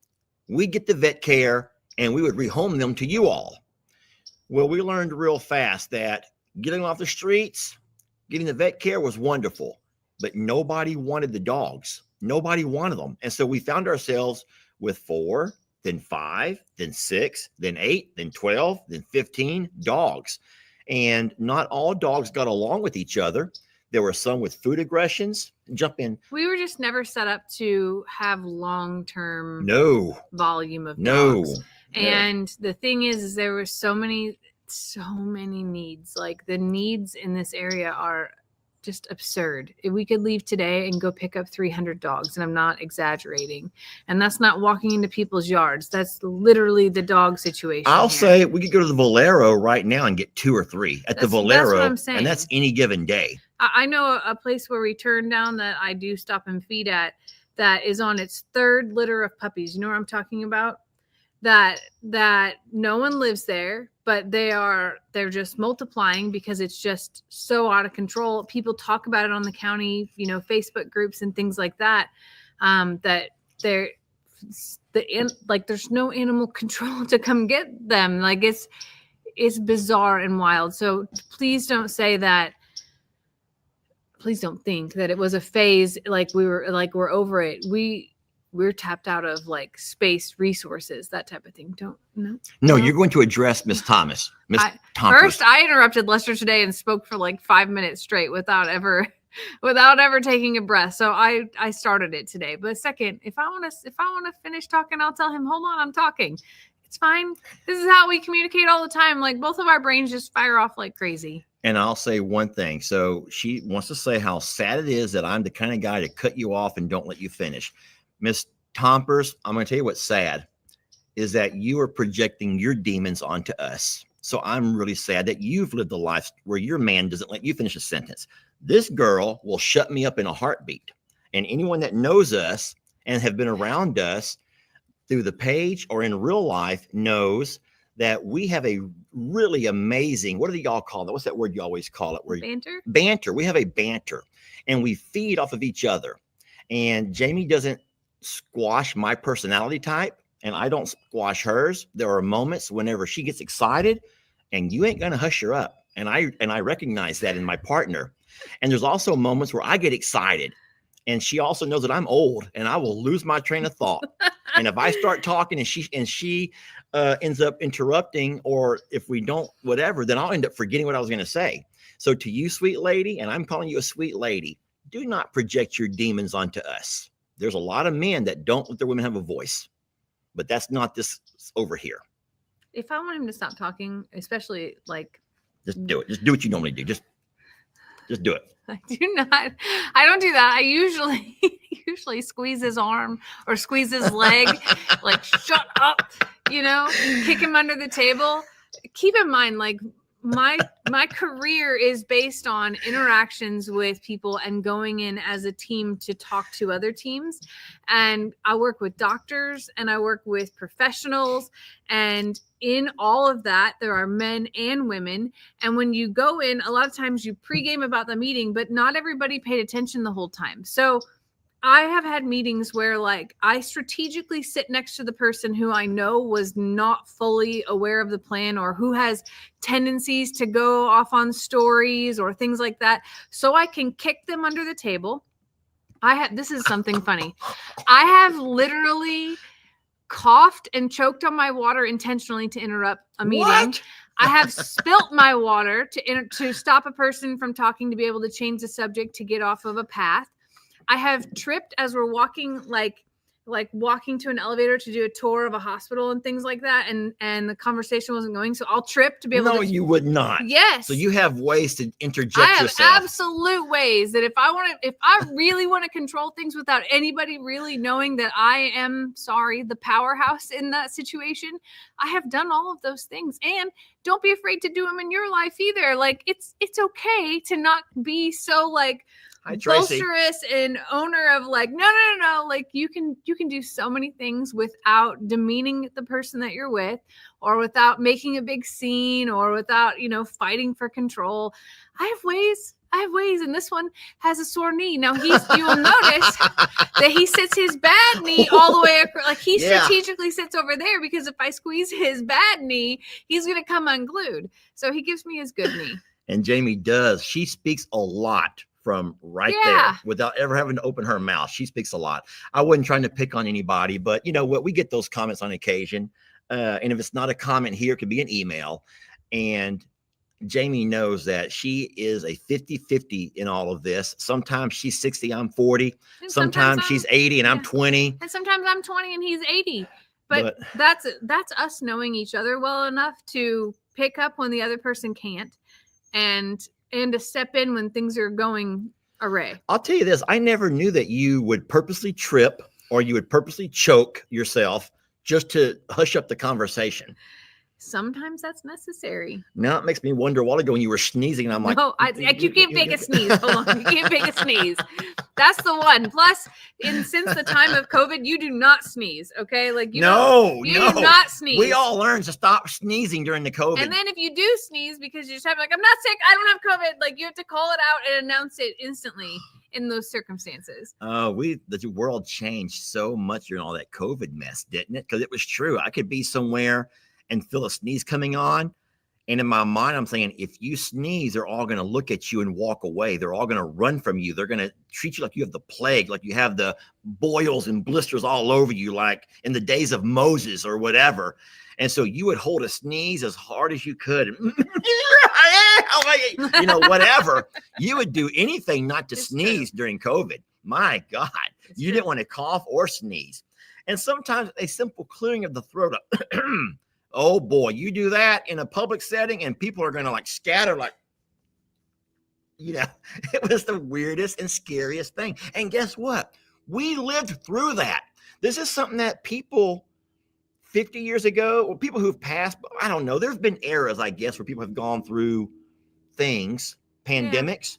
We'd get the vet care, and we would rehome them to you all. Well, we learned real fast that getting them off the streets, getting the vet care was wonderful, but nobody wanted the dogs. Nobody wanted them. And so we found ourselves with 4, then 5, then 6, then 8, then 12, then 15 dogs. And not all dogs got along with each other. There were some with food aggressions. Jump in. We were just never set up to have long-term volume of No. dogs. And the thing is there were so many needs. Like the needs in this area are just absurd. If we could leave today and go pick up 300 dogs, and I'm not exaggerating, and that's not walking into people's yards. That's literally the dog situation. I'll say we could go to the Valero right now and get 2 or 3 at the Valero. That's what I'm saying. And that's any given day. I know a place where we turn down that I do stop and feed at that is on its 3rd litter of puppies. You know what I'm talking about? That no one lives there, but they're just multiplying because it's just so out of control. People talk about it on the county, Facebook groups and things like that. That there's no animal control to come get them. Like it's bizarre and wild. So please don't say that. Please don't think that it was a phase. Like we're over it. We're tapped out of like space resources, that type of thing. No, you're going to address Miss Thomas. First, I interrupted Lester today and spoke for like 5 minutes straight without ever taking a breath. So I started it today. But second, if I want to finish talking, I'll tell him, hold on, I'm talking. It's fine. This is how we communicate all the time. Like both of our brains just fire off like crazy. And I'll say one thing. So she wants to say how sad it is that I'm the kind of guy to cut you off and don't let you finish. Miss Tompers, I'm going to tell you what's sad is that you are projecting your demons onto us. So I'm really sad that you've lived a life where your man doesn't let you finish a sentence. This girl will shut me up in a heartbeat. And anyone that knows us and have been around us through the page or in real life knows that we have a really amazing, what do y'all call that? What's that word you always call it? Banter? Banter. We have a banter and we feed off of each other. And Jamie doesn't squash my personality type and I don't squash hers. There are moments whenever she gets excited and you ain't going to hush her up. And I recognize that in my partner. And there's also moments where I get excited and she also knows that I'm old and I will lose my train of thought. And if I start talking and she ends up interrupting, or if we don't, whatever, then I'll end up forgetting what I was going to say. So to you, sweet lady, and I'm calling you a sweet lady, do not project your demons onto us. There's a lot of men that don't let their women have a voice, but that's not this over here. If I want him to stop talking, especially like, just do it. Just do what you normally do. Just do it. I don't do that. I usually squeeze his arm or squeeze his leg, like shut up, kick him under the table. Keep in mind, like my career is based on interactions with people and going in as a team to talk to other teams. And I work with doctors and I work with professionals. And in all of that, there are men and women. And when you go in, a lot of times you pregame about the meeting, but not everybody paid attention the whole time. So I have had meetings where like I strategically sit next to the person who I know was not fully aware of the plan or who has tendencies to go off on stories or things like that. So I can kick them under the table. This is something funny. I have literally coughed and choked on my water intentionally to interrupt a meeting. What? I have spilt my water to stop a person from talking, to be able to change the subject, to get off of a path. I have tripped as we're walking, like walking to an elevator to do a tour of a hospital and things like that. And the conversation wasn't going. So I'll trip to be able to. No, you would not. Yes. So you have ways to interject I have yourself. absolute ways that if I really want to control things without anybody really knowing that I am, the powerhouse in that situation, I have done all of those things. And don't be afraid to do them in your life either. Like it's okay to not be so like boisterous and owner of like, no. Like you can do so many things without demeaning the person that you're with, or without making a big scene, or without, fighting for control. I have ways. And this one has a sore knee. Now you will notice that he sits his bad knee all the way across. Like he strategically sits over there, because if I squeeze his bad knee, he's going to come unglued. So he gives me his good knee. And Jamie does. She speaks a lot from there without ever having to open her mouth. She speaks a lot. I wasn't trying to pick on anybody, but you know what? We get those comments on occasion. And if it's not a comment here, it could be an email. And Jamie knows that she is a 50-50 in all of this. Sometimes she's 60, I'm 40. Sometimes she's 80 and I'm 20. And sometimes I'm 20 and he's 80. But that's us knowing each other well enough to pick up when the other person can't, and to step in when things are going awry. I'll tell you this. I never knew that you would purposely trip or you would purposely choke yourself just to hush up the conversation. Sometimes that's necessary. Now it makes me wonder, a while ago when you were sneezing, and I'm like, no, you can't fake a sneeze. Hold on. You can't fake a sneeze. That's the one. Plus, since the time of COVID, you do not sneeze. Okay. Like you do not sneeze. We all learned to stop sneezing during the COVID. And then if you do sneeze because you're just like, I'm not sick, I don't have COVID, like you have to call it out and announce it instantly in those circumstances. The world changed so much during all that COVID mess, didn't it? Because it was true. I could be somewhere and feel a sneeze coming on. And in my mind, I'm saying, if you sneeze, they're all going to look at you and walk away. They're all going to run from you. They're going to treat you like you have the plague, like you have the boils and blisters all over you, like in the days of Moses or whatever. And so you would hold a sneeze as hard as you could. Whatever. You would do anything not to sneeze during COVID. My God, you didn't want to cough or sneeze. And sometimes a simple clearing of the throat. Oh boy, you do that in a public setting and people are going to like scatter, like, it was the weirdest and scariest thing. And guess what? We lived through that. This is something that people 50 years ago, or people who've passed, I don't know. There's been eras, I guess, where people have gone through things, pandemics,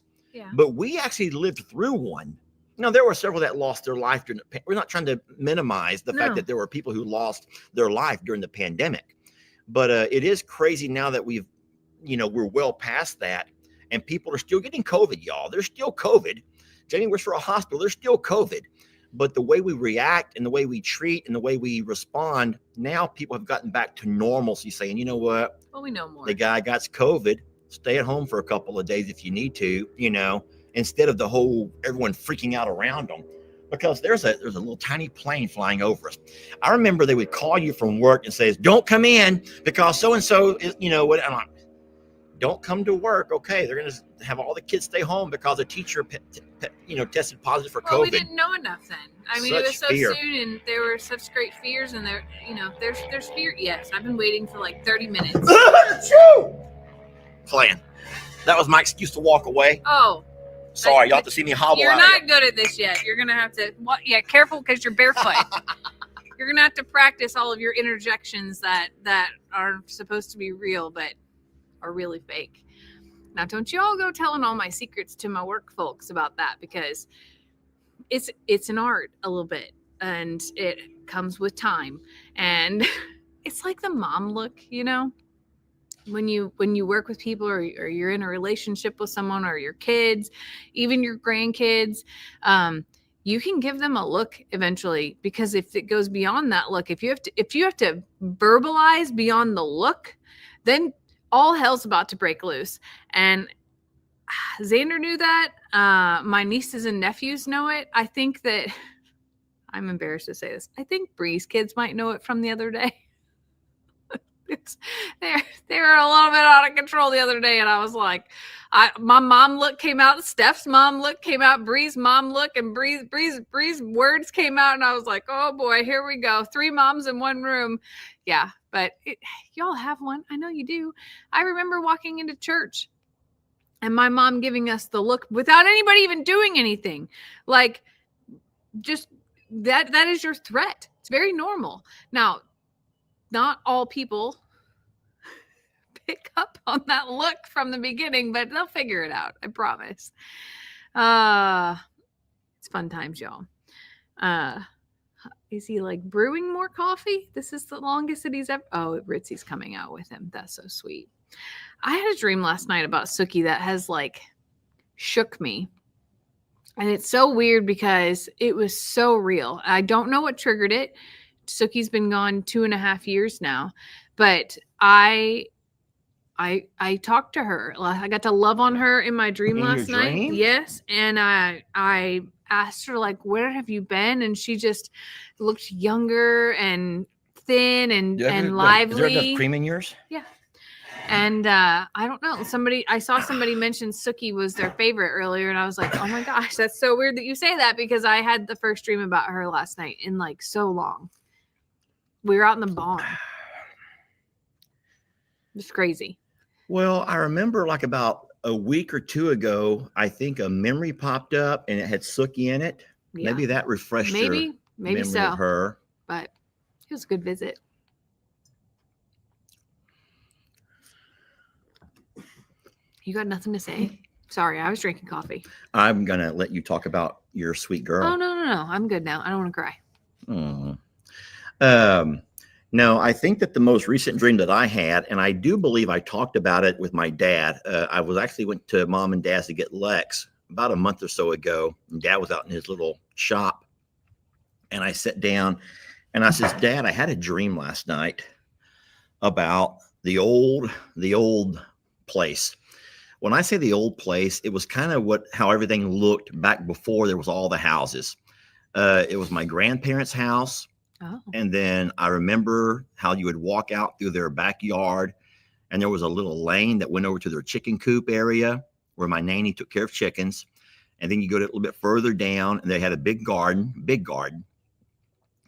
but we actually lived through one. Now, there were several that lost their life during we're not trying to minimize the fact that there were people who lost their life during the pandemic. But it is crazy now that we're well past that, and people are still getting COVID, y'all. There's still COVID. Jamie works for a hospital. There's still COVID. But the way we react and the way we treat and the way we respond, now people have gotten back to normalcy, saying, you know what? Well, we know more. The guy got COVID. Stay at home for a couple of days if you need to, instead of the whole everyone freaking out around them. Because there's a little tiny plane flying over us. I remember they would call you from work and say, don't come in because so-and-so is, what? I'm like, don't come to work. Okay. They're going to have all the kids stay home because a teacher, tested positive for COVID. We didn't know enough then. I mean, it was so soon and there were such great fears and there's fear. Yes. I've been waiting for like 30 minutes. Playing. That was my excuse to walk away. Oh. Sorry, y'all have to see me hobble. You're not good at this yet. You're going to have to, careful because you're barefoot. You're going to have to practice all of your interjections that are supposed to be real, but are really fake. Now, don't you all go telling all my secrets to my work folks about that, because it's an art a little bit, and it comes with time. And it's like the mom look, you know, when you work with people, or you're in a relationship with someone, or your kids, even your grandkids, you can give them a look eventually, because if it goes beyond that look, if you have to verbalize beyond the look, then all hell's about to break loose. And Xander knew that. My nieces and nephews know it. I think that, I'm embarrassed to say this, I think Bree's kids might know it from the other day. They were a little bit out of control the other day, and I was like, my mom look came out, Steph's mom look came out, Bree's mom look, and Bree's words came out, and I was like, oh boy, here we go, 3 moms in one room. Yeah, but y'all have one. I know you do. I remember walking into church and my mom giving us the look without anybody even doing anything. Like, just that is your threat. It's very normal. Now, not all people pick up on that look from the beginning, but they'll figure it out. I promise. It's fun times, y'all. Is he like brewing more coffee? This is the longest that he's ever. Oh, Ritzy's coming out with him. That's so sweet. I had a dream last night about Suki that has like shook me. And it's so weird because it was so real. I don't know what triggered it. Suki's been gone 2.5 years now, but I talked to her. I got to love on her in my dream last night. Yes. And I asked her, like, where have you been? And she just looked younger and thin and lively. Is there enough cream in yours? Yeah. And I don't know. I saw somebody mention Suki was their favorite earlier, and I was like, oh my gosh, that's so weird that you say that, because I had the first dream about her last night in like so long. We were out in the barn. It's crazy. Well, I remember like about a week or 2 ago, I think a memory popped up and it had Suki in it. Yeah. Maybe that refreshed your memory so of her. But it was a good visit. You got nothing to say? Sorry, I was drinking coffee. I'm going to let you talk about your sweet girl. Oh, no. I'm good now. I don't want to cry. No, I think that the most recent dream that I had, and I do believe I talked about it with my dad. I went to mom and dad's to get Lex about a month or so ago. And Dad was out in his little shop. And I sat down and I says, Dad, I had a dream last night about the old place. When I say the old place, it was kind of how everything looked back before there was all the houses. It was my grandparents' house. Oh. And then I remember how you would walk out through their backyard, and there was a little lane that went over to their chicken coop area where my nanny took care of chickens. And then you go a little bit further down, and they had a big garden.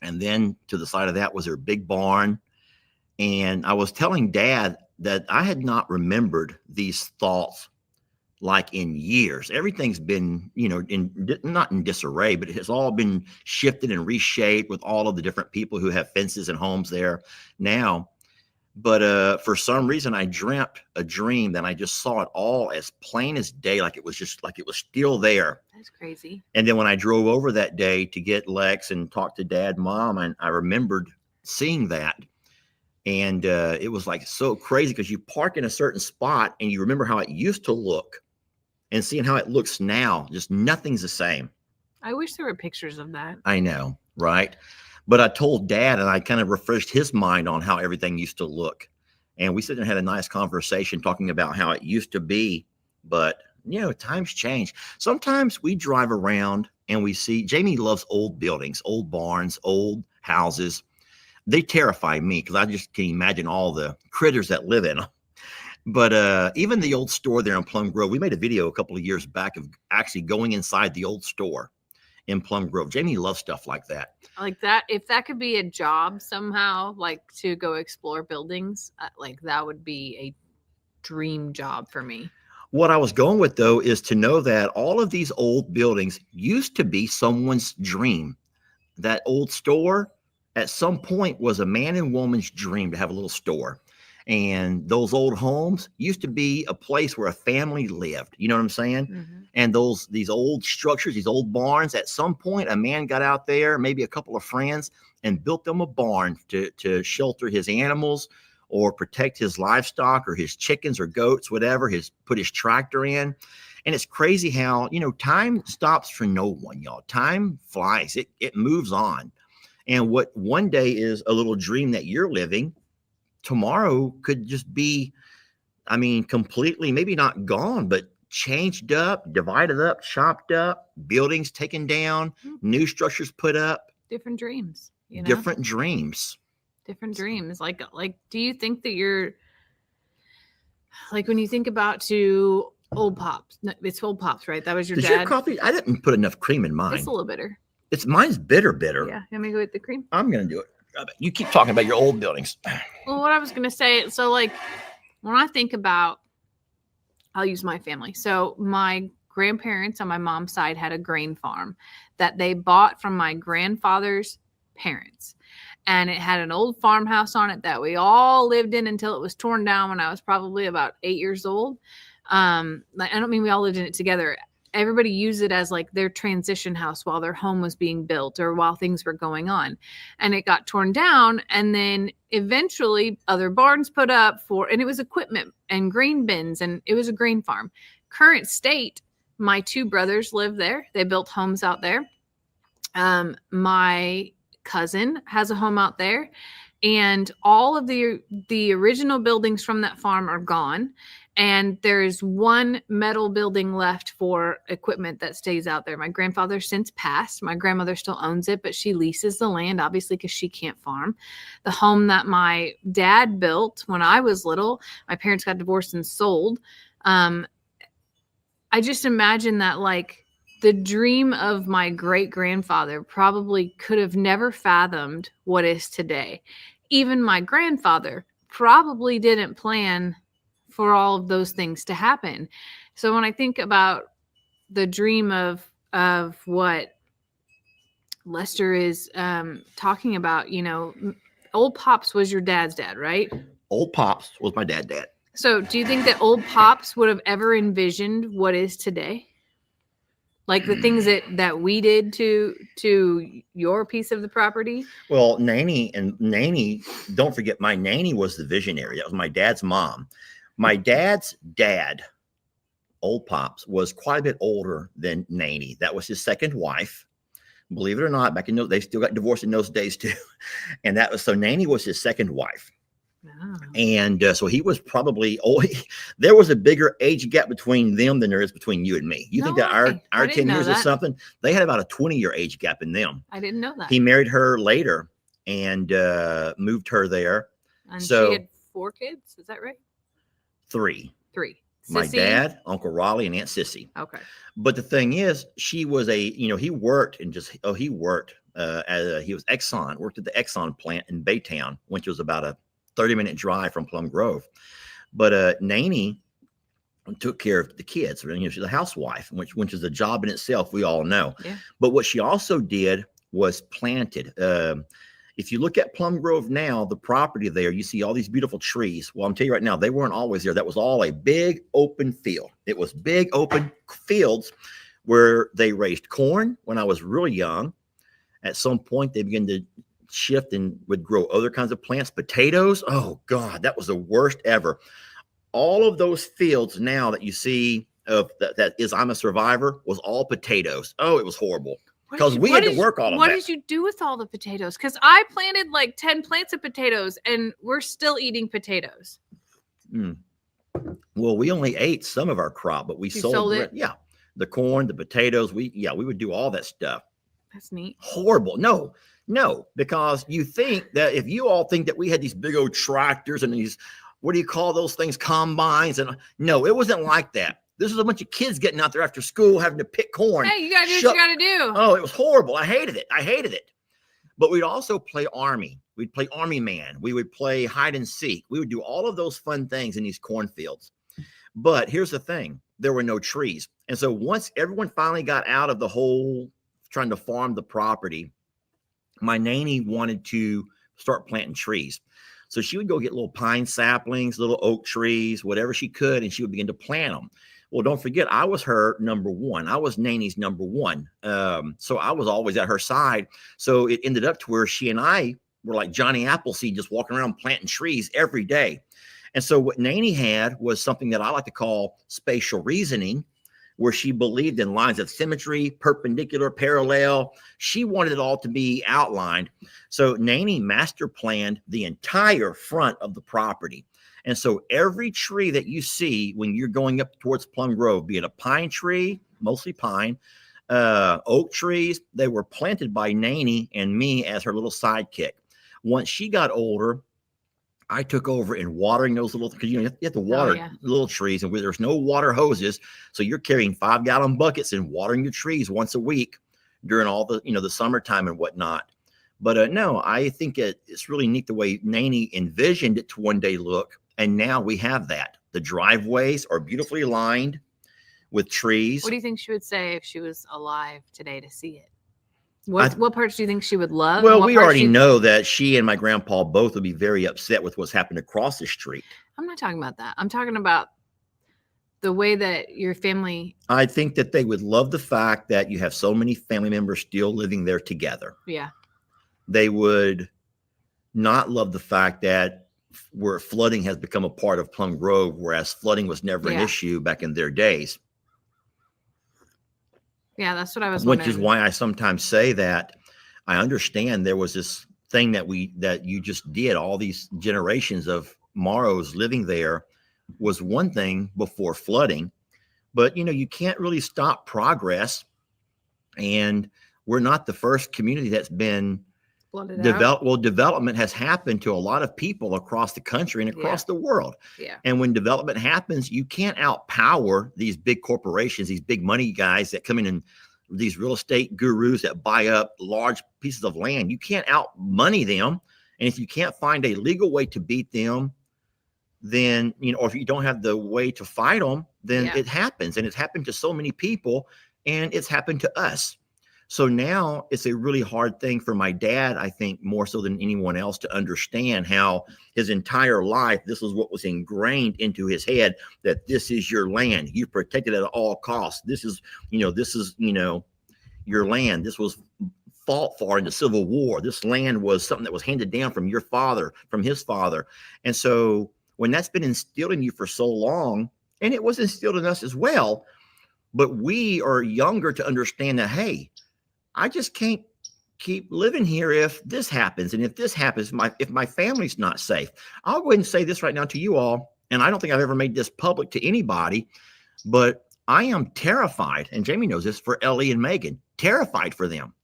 And then to the side of that was their big barn. And I was telling Dad that I had not remembered these thoughts like in years. Everything's been, not in disarray, but it has all been shifted and reshaped with all of the different people who have fences and homes there now. But for some reason, I dreamt a dream that I just saw it all as plain as day, like it was still there. That's crazy. And then when I drove over that day to get Lex and talk to Dad and Mom, and I remembered seeing that. And it was like so crazy because you park in a certain spot and you remember how it used to look and seeing how it looks now. Just nothing's the same. I wish there were pictures of that. I know, right? But I told Dad, and I kind of refreshed his mind on how everything used to look. And we sat there and had a nice conversation talking about how it used to be. But, times change. Sometimes we drive around and we see, Jamie loves old buildings, old barns, old houses. They terrify me because I just can imagine all the critters that live in them. But even the old store there in Plum Grove, we made a video a couple of years back of actually going inside the old store in Plum Grove. Jamie loves stuff like that. Like that. If that could be a job somehow, like to go explore buildings, like that would be a dream job for me. What I was going with, though, is to know that all of these old buildings used to be someone's dream. That old store at some point was a man and woman's dream to have a little store. And those old homes used to be a place where a family lived. You know what I'm saying? Mm-hmm. And these old structures, these old barns, at some point, a man got out there, maybe a couple of friends, and built them a barn to shelter his animals or protect his livestock or his chickens or goats, whatever, put his tractor in. And it's crazy how, time stops for no one, y'all. Time flies. It moves on. And what one day is a little dream that you're living, tomorrow could just be, completely, maybe not gone, but changed up, divided up, chopped up, buildings taken down, new structures put up. Different dreams, Different dreams. Different dreams. Like, do you think that you're, like, when you think about to Old Pops, no, it's Old Pops, right? That was your Does dad. your coffee? I didn't put enough cream in mine. It's a little bitter. Mine's bitter. Yeah. Let me go with the cream. I'm going to do it. You keep talking about your old buildings. Well, what I was going to say, so like when I think about, I'll use my family. So my grandparents on my mom's side had a grain farm that they bought from my grandfather's parents. And it had an old farmhouse on it that we all lived in until it was torn down when I was probably about 8 years old. I don't mean we all lived in it together. Everybody used it as like their transition house while their home was being built or while things were going on. And it got torn down. And then eventually other barns put up and it was equipment and grain bins, and it was a grain farm. Current state, my two brothers live there. They built homes out there. My cousin has a home out there, and all of the original buildings from that farm are gone. And there's one metal building left for equipment that stays out there. My grandfather since passed. My grandmother still owns it, but she leases the land, obviously, because she can't farm. The home that my dad built when I was little, my parents got divorced and sold. I just imagine that, like, the dream of my great-grandfather probably could have never fathomed what is today. Even my grandfather probably didn't plan for all of those things to happen. So when I think about the dream of what Lester is talking about, Old Pops was your dad's dad, right? Old Pops was my dad. So do you think that Old Pops would have ever envisioned what is today? Like the things that we did to your piece of the property? Well, Nanny, don't forget, my Nanny was the visionary. That was my dad's mom. My dad's dad, Old Pops, was quite a bit older than Nanny. That was his second wife. Believe it or not, back in those, they still got divorced in those days too. And so Nanny was his second wife. Oh. And so he was probably there was a bigger age gap between them than there is between you and me. You think that our 10 years or something, they had about a 20-year age gap in them. I didn't know that. He married her later and moved her there. And so she had 4 kids, is that right? 3. Sissy? My dad, Uncle Raleigh, and Aunt Sissy. Okay. But the thing is, she was he worked and he worked he was worked at the Exxon plant in Baytown, which was about a 30-minute drive from Plum Grove. But Nanny took care of the kids. She's a housewife, which is a job in itself, we all know. Yeah. But what she also did was planted. If you look at Plum Grove now, the property there, you see all these beautiful trees. Well, I'm telling you right now, they weren't always there. That was all a big open field. It was big open fields where they raised corn when I was really young. At some point, they began to shift and would grow other kinds of plants. Potatoes, oh God, that was the worst ever. All of those fields now that you see of that is I'm a Survivor was all potatoes. Oh, it was horrible. Because we had to work all of that. What did you do with all the potatoes? Because I planted like 10 plants of potatoes and we're still eating potatoes. Well, we only ate some of our crop, but we sold it. Yeah. The corn, the potatoes, we would do all that stuff. That's neat. Horrible. No, because you think that if you all think that we had these big old tractors and these, what do you call those things? Combines. And no, it wasn't like that. This was a bunch of kids getting out there after school having to pick corn. Hey, you got to do what you got to do. Oh, it was horrible. I hated it. But we'd also play Army. We'd play Army Man. We would play hide and seek. We would do all of those fun things in these cornfields. But here's the thing. There were no trees. And so once everyone finally got out of the whole trying to farm the property, my nanny wanted to start planting trees. So she would go get little pine saplings, little oak trees, whatever she could, and she would begin to plant them. Well, don't forget, I was her number one. I was Nanny's number one. So I was always at her side. So it ended up to where she and I were like Johnny Appleseed, just walking around planting trees every day. And so what Nanny had was something that I like to call spatial reasoning, where she believed in lines of symmetry, perpendicular, parallel. She wanted it all to be outlined. So Nanny master planned the entire front of the property. And so every tree that you see when you're going up towards Plum Grove, be it a pine tree, mostly pine, oak trees, they were planted by Nanny and me as her little sidekick. Once she got older, I took over in watering those little, because you have to water little trees, and there's no water hoses. So you're carrying 5-gallon buckets and watering your trees once a week during all the, the summertime and whatnot. But no, I think it's really neat the way Nanny envisioned it to one day look. And now we have that. The driveways are beautifully lined with trees. What do you think she would say if she was alive today to see it? What parts do you think she would love? Well, we already know that she and my grandpa both would be very upset with what's happened across the street. I'm not talking about that. I'm talking about the way that your family. I think that they would love the fact that you have so many family members still living there together. Yeah. They would not love the fact that where flooding has become a part of Plum Grove, whereas flooding was never an issue back in their days. Yeah, that's what I was wondering. Which is why I sometimes say that I understand there was this thing that you just did. All these generations of Morrows living there was one thing before flooding, but you can't really stop progress. And we're not the first community that's been developed. Well, development has happened to a lot of people across the country and across the world. Yeah. And when development happens, you can't outpower these big corporations, these big money guys that come in and these real estate gurus that buy up large pieces of land. You can't out money them. And if you can't find a legal way to beat them, then, or if you don't have the way to fight them, then it happens. And it's happened to so many people, and it's happened to us. So now it's a really hard thing for my dad, I think, more so than anyone else, to understand how his entire life, this was what was ingrained into his head, that this is your land. You protect it at all costs. This is your land. This was fought for in the Civil War. This land was something that was handed down from your father, from his father. And so when that's been instilled in you for so long, and it was instilled in us as well, but we are younger to understand that, hey, I just can't keep living here if this happens. And if this happens, if my family's not safe. I'll go ahead and say this right now to you all, and I don't think I've ever made this public to anybody, but I am terrified, and Jamie knows this, for Ellie and Megan, terrified for them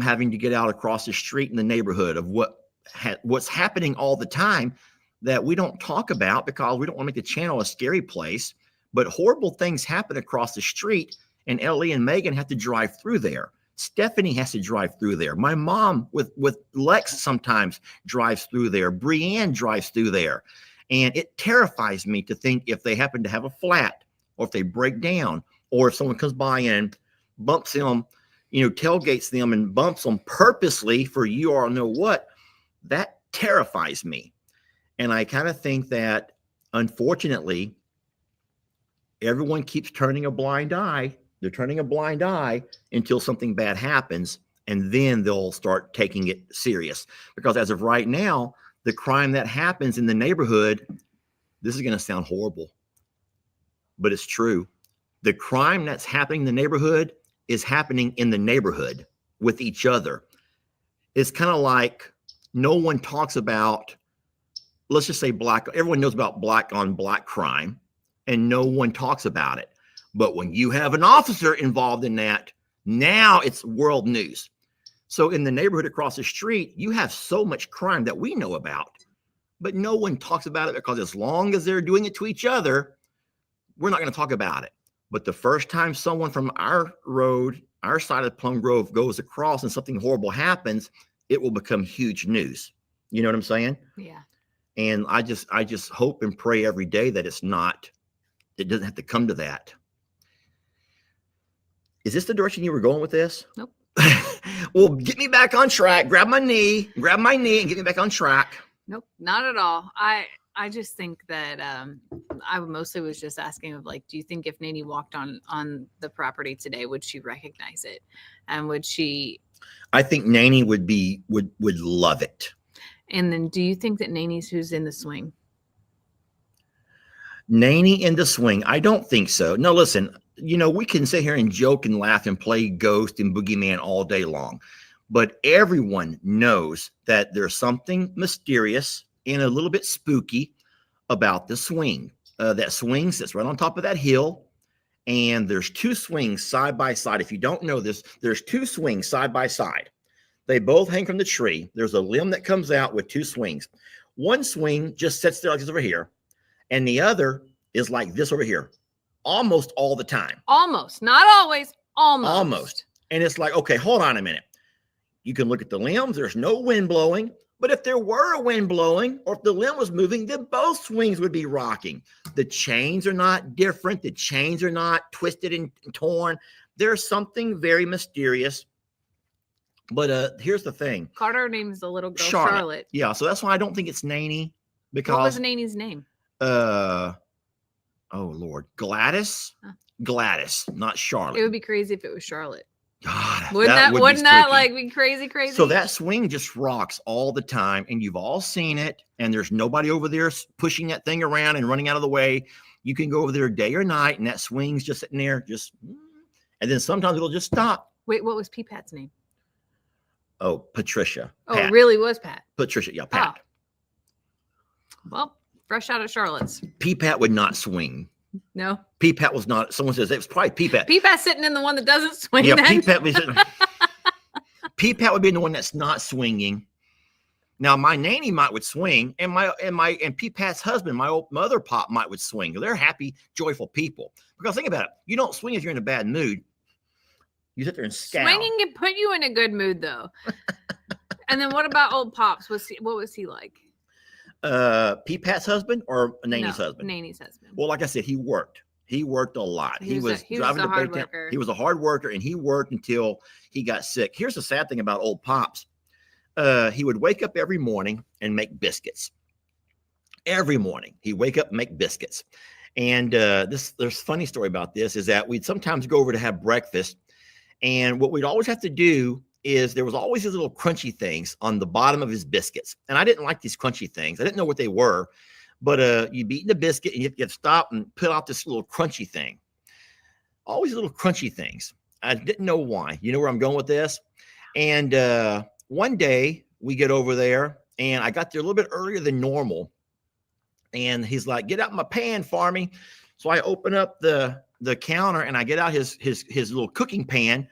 having to get out across the street in the neighborhood of what's happening all the time that we don't talk about because we don't want to make the channel a scary place. But horrible things happen across the street, and Ellie and Megan have to drive through there. Stephanie has to drive through there. My mom with Lex sometimes drives through there. Brienne drives through there. And it terrifies me to think if they happen to have a flat, or if they break down, or if someone comes by and bumps them, tailgates them and bumps them purposely for you all know what, that terrifies me. And I kind of think that, unfortunately, everyone keeps turning a blind eye. They're turning a blind eye until something bad happens, and then they'll start taking it serious. Because as of right now, the crime that happens in the neighborhood, this is going to sound horrible, but it's true. The crime that's happening in the neighborhood is happening in the neighborhood with each other. It's kind of like no one talks about, let's just say everyone knows about black on black crime, and no one talks about it. But when you have an officer involved in that, now it's world news. So in the neighborhood across the street, you have so much crime that we know about, but no one talks about it, because as long as they're doing it to each other, we're not going to talk about it. But the first time someone from our road, our side of Plum Grove, goes across and something horrible happens, it will become huge news. You know what I'm saying? Yeah. And I just hope and pray every day that it doesn't have to come to that. Is this the direction you were going with this? Nope. Well, get me back on track. Grab my knee, and get me back on track. Nope, not at all. I just think that I mostly was just asking of like, do you think if Nanny walked on the property today, would she recognize it, and would she? I think Nanny would love it. And then, do you think that Nanny's who's in the swing? Nanny in the swing? I don't think so. No, listen. We can sit here and joke and laugh and play ghost and boogeyman all day long, but everyone knows that there's something mysterious and a little bit spooky about the swing. That swing sits right on top of that hill, and there's two swings side by side. If you don't know this, there's two swings side by side. They both hang from the tree. There's a limb that comes out with two swings. One swing just sits there like this over here, and the other is like this over here, almost all the time. Almost, not always, almost. Almost. And it's like, okay, hold on a minute. You can look at the limbs. There's no wind blowing. But if there were a wind blowing, or if the limb was moving, then both swings would be rocking. The chains are not different. The chains are not twisted and torn. There's something very mysterious. But here's the thing. Carter names the little girl Charlotte. Yeah, so that's why I don't think it's Nanny. Because what was Nanny's name? Oh Lord, Gladys. Huh. Gladys, not Charlotte. It would be crazy if it was Charlotte. God, wouldn't that like be crazy? So that swing just rocks all the time, and you've all seen it, and there's nobody over there pushing that thing around and running out of the way. You can go over there day or night, and that swing's just sitting there, and then sometimes it'll just stop. Wait, what was P-Pat's name? Oh, Patricia. Oh, Pat. It really was Pat. Patricia, yeah, Pat. Oh. Well, fresh out of Charlotte's. P-Pat would not swing. No. P-Pat was not. Someone says it was probably P-Pat. P-Pat's sitting in the one that doesn't swing. Yeah, P-Pat was P-Pat would be in the one that's not swinging. Now my Nanny would swing, and P-Pat's husband, my other pop, would swing. They're happy, joyful people. Because think about it, you don't swing if you're in a bad mood. You sit there and scowl. Swinging can put you in a good mood, though. And then what about old Pops? What was he like? P-Pat's husband or Nanny's husband? Nanny's husband. Well, like I said, he worked. He worked a lot. He was driving to Baytown. He was a hard worker, and he worked until he got sick. Here's the sad thing about old Pops. He would wake up every morning and make biscuits. Every morning, he'd wake up and make biscuits. And there's a funny story about this is that we'd sometimes go over to have breakfast, and what we'd always have to do is there was always these little crunchy things on the bottom of his biscuits. And I didn't like these crunchy things. I didn't know what they were, but you'd be eating the biscuit and you have to stop and put out this little crunchy thing. Always little crunchy things. I didn't know why. You know where I'm going with this? And one day we get over there, and I got there a little bit earlier than normal. And he's like, "Get out my pan for me." So I open up the counter, and I get out his little cooking pan.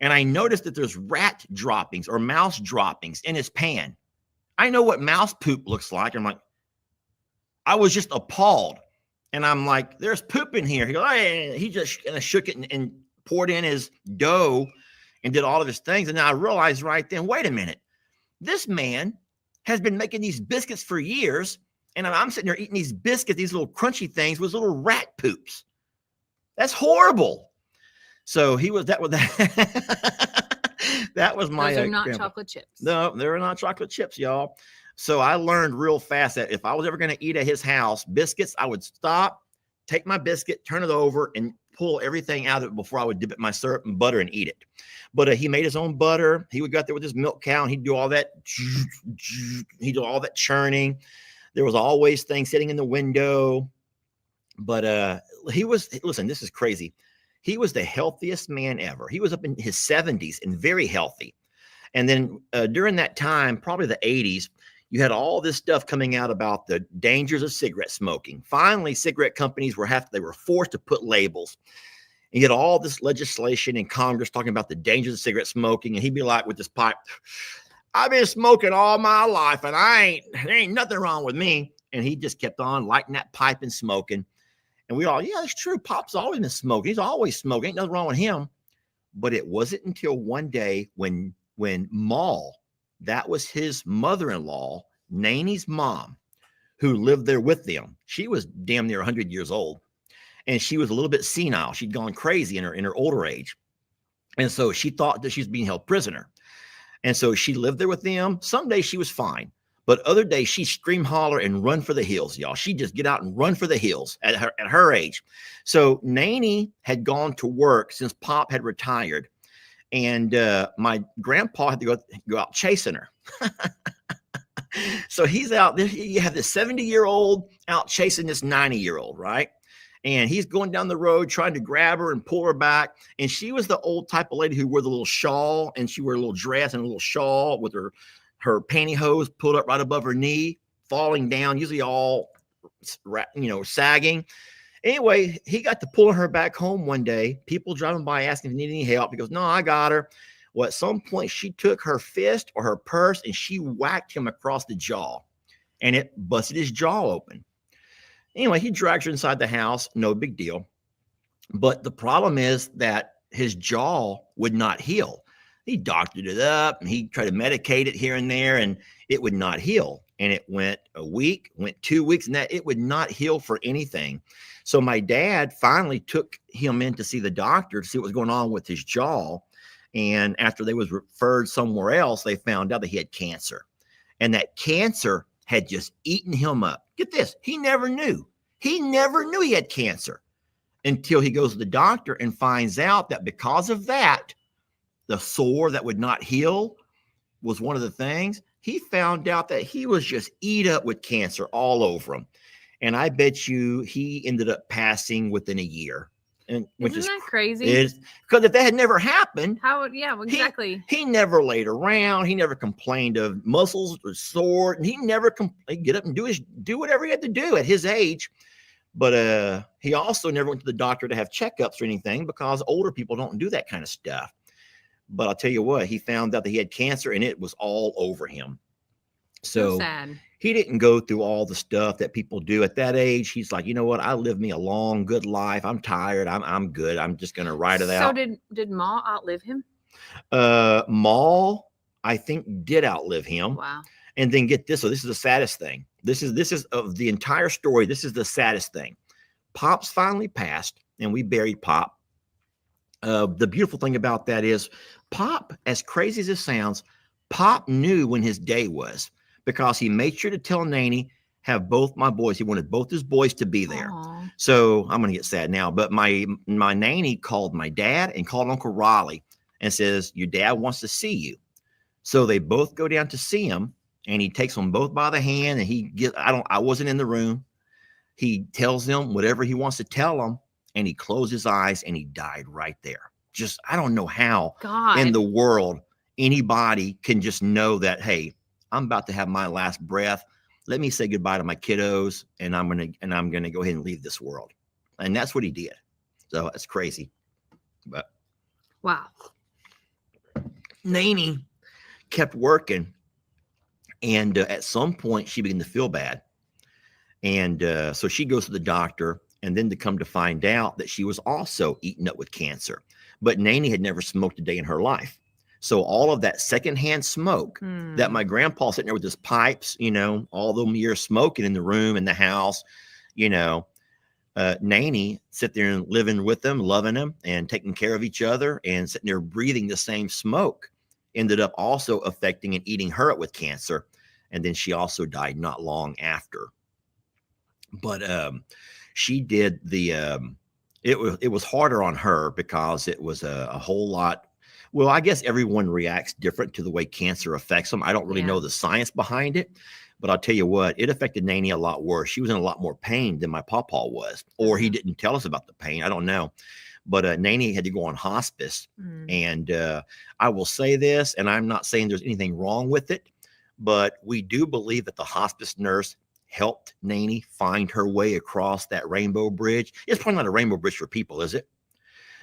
And I noticed that there's rat droppings or mouse droppings in his pan. I know what mouse poop looks like. I'm like, I was just appalled. And I'm like, there's poop in here. He goes, hey. He just kind of shook it and poured in his dough and did all of his things. And then I realized right then, wait a minute. This man has been making these biscuits for years. And I'm sitting there eating these biscuits, these little crunchy things with little rat poops. That's horrible. So that was my. Those are not chocolate chips. No, they're not chocolate chips, y'all. So I learned real fast that if I was ever going to eat at his house biscuits, I would stop, take my biscuit, turn it over, and pull everything out of it before I would dip it in my syrup and butter and eat it. But he made his own butter. He would go out there with his milk cow, and he'd do all that. He'd do all that churning. There was always things sitting in the window. But listen, this is crazy. He was the healthiest man ever. He was up in his 70s and very healthy. And then during that time, probably the 80s, you had all this stuff coming out about the dangers of cigarette smoking. Finally, cigarette companies were forced to put labels. And you had all this legislation in Congress talking about the dangers of cigarette smoking. And he'd be like with this pipe, I've been smoking all my life, and there ain't nothing wrong with me. And he just kept on lighting that pipe and smoking. And we all, yeah, that's true. Pop's always been smoking. He's always smoking. Ain't nothing wrong with him. But it wasn't until one day when Maul, that was his mother-in-law, Nanny's mom, who lived there with them. She was damn near 100 years old. And she was a little bit senile. She'd gone crazy in her older age. And so she thought that she was being held prisoner. And so she lived there with them. Some days she was fine, but other days she scream, holler, and run for the hills, y'all. She just get out and run for the hills at her age. So Nanny had gone to work since Pop had retired, and my grandpa had to go out chasing her. So he's out there. You have this 70-year-old out chasing this 90-year-old, right? And he's going down the road trying to grab her and pull her back. And she was the old type of lady who wore the little shawl, and she wore a little dress and a little shawl with her pantyhose pulled up right above her knee, falling down, usually all, sagging. Anyway, he got to pulling her back home one day. People driving by asking if he needed any help. He goes, no, I got her. Well, at some point, she took her fist or her purse and she whacked him across the jaw, and it busted his jaw open. Anyway, he drags her inside the house. No big deal. But the problem is that his jaw would not heal. He doctored it up and he tried to medicate it here and there, and it would not heal. And it went a week, went 2 weeks, and that it would not heal for anything. So my dad finally took him in to see the doctor to see what was going on with his jaw. And after they was referred somewhere else, they found out that he had cancer. And that cancer had just eaten him up. Get this. He never knew. He never knew he had cancer until he goes to the doctor and finds out that because of that, the sore that would not heal was one of the things. He found out that he was just eat up with cancer all over him. And I bet you he ended up passing within a year. And which Isn't that crazy? Because if that had never happened, exactly. He never laid around. He never complained of muscles or sore. And he never get up and do whatever he had to do at his age. But he also never went to the doctor to have checkups or anything, because older people don't do that kind of stuff. But I'll tell you what, he found out that he had cancer and it was all over him. So sad. He didn't go through all the stuff that people do at that age. He's like, you know what? I lived me a long, good life. I'm tired. I'm good. I'm just going to ride it out. So did Ma outlive him? Ma, I think, did outlive him. Wow. And then get this. So this is the saddest thing. This is of the entire story. This is the saddest thing. Pop's finally passed and we buried Pop. The beautiful thing about that is Pop, as crazy as it sounds, Pop knew when his day was, because he made sure to tell Nanny, have both my boys. He wanted both his boys to be there. Aww. So I'm going to get sad now, but my Nanny called my dad and called Uncle Raleigh and says, your dad wants to see you. So they both go down to see him, and he takes them both by the hand, and I wasn't in the room. He tells them whatever he wants to tell them, and he closed his eyes and he died right there. Just, I don't know how in the world anybody can just know that, hey, I'm about to have my last breath. Let me say goodbye to my kiddos, and I'm gonna go ahead and leave this world. And that's what he did. So it's crazy. But wow. Nanny kept working, and at some point she began to feel bad. And so she goes to the doctor, and then to come to find out that she was also eaten up with cancer. But Nanny had never smoked a day in her life. So all of that secondhand smoke that my grandpa sitting there with his pipes, all them years smoking in the room, in the house, Nanny sit there and living with them, loving them and taking care of each other and sitting there breathing the same smoke, ended up also affecting and eating her up with cancer. And then she also died not long after. But she did it was harder on her because it was a whole lot. Well, I guess everyone reacts different to the way cancer affects them. I don't really know the science behind it, but I'll tell you what, it affected Nanny a lot worse. She was in a lot more pain than my pawpaw was, or he didn't tell us about the pain. I don't know. But Nanny had to go on hospice. And I will say this, and I'm not saying there's anything wrong with it, but we do believe that the hospice nurse helped Nanny find her way across that rainbow bridge. It's probably not a rainbow bridge for people, is it?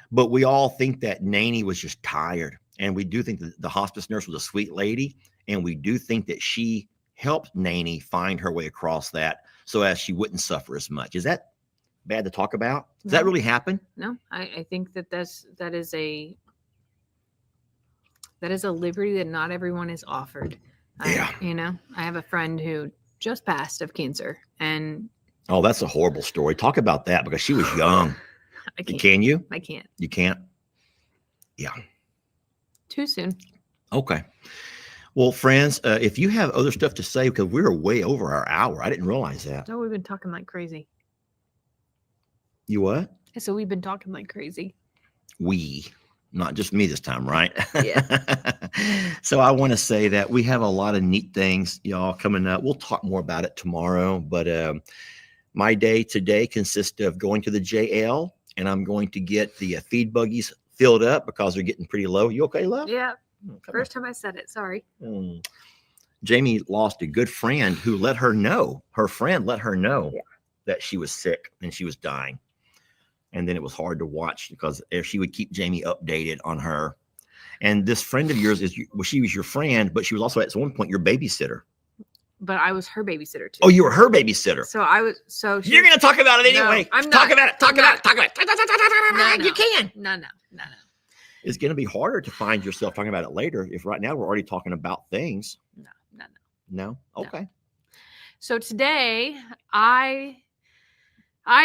But we all think that Nanny was just tired. And we do think that the hospice nurse was a sweet lady. And we do think that she helped Nanny find her way across that so as she wouldn't suffer as much. Is that bad to talk about? Does that really happen? No, I think that that is a liberty that not everyone is offered. Yeah. I have a friend who just passed of cancer, and oh, that's a horrible story. Talk about that, because she was young. I can't. Can you? I can't. You can't? Yeah. Too soon. Okay. Well, friends, if you have other stuff to say, because we're way over our hour. I didn't realize that. Oh, we've been talking like crazy. You what? So we've been talking like crazy. We, not just me this time, right? Yeah. So I want to say that we have a lot of neat things, y'all, coming up. We'll talk more about it tomorrow. But my day today consists of going to the JL, and I'm going to get the feed buggies filled up because they're getting pretty low. You okay, love? Yeah. Okay. First time I said it. Sorry. Jamie lost a good friend who let her know. Her friend let her know that she was sick and she was dying. And then it was hard to watch because she would keep Jamie updated on her. And this friend of yours she was your friend, but she was also at one point your babysitter. But I was her babysitter too. Oh, you were her babysitter. So I was. So you're going to talk about it anyway. No, I'm talk not. about it. Talk about it. Talk about it. No. You can. No. It's going to be harder to find yourself talking about it later if right now we're already talking about things. No. Okay. So today I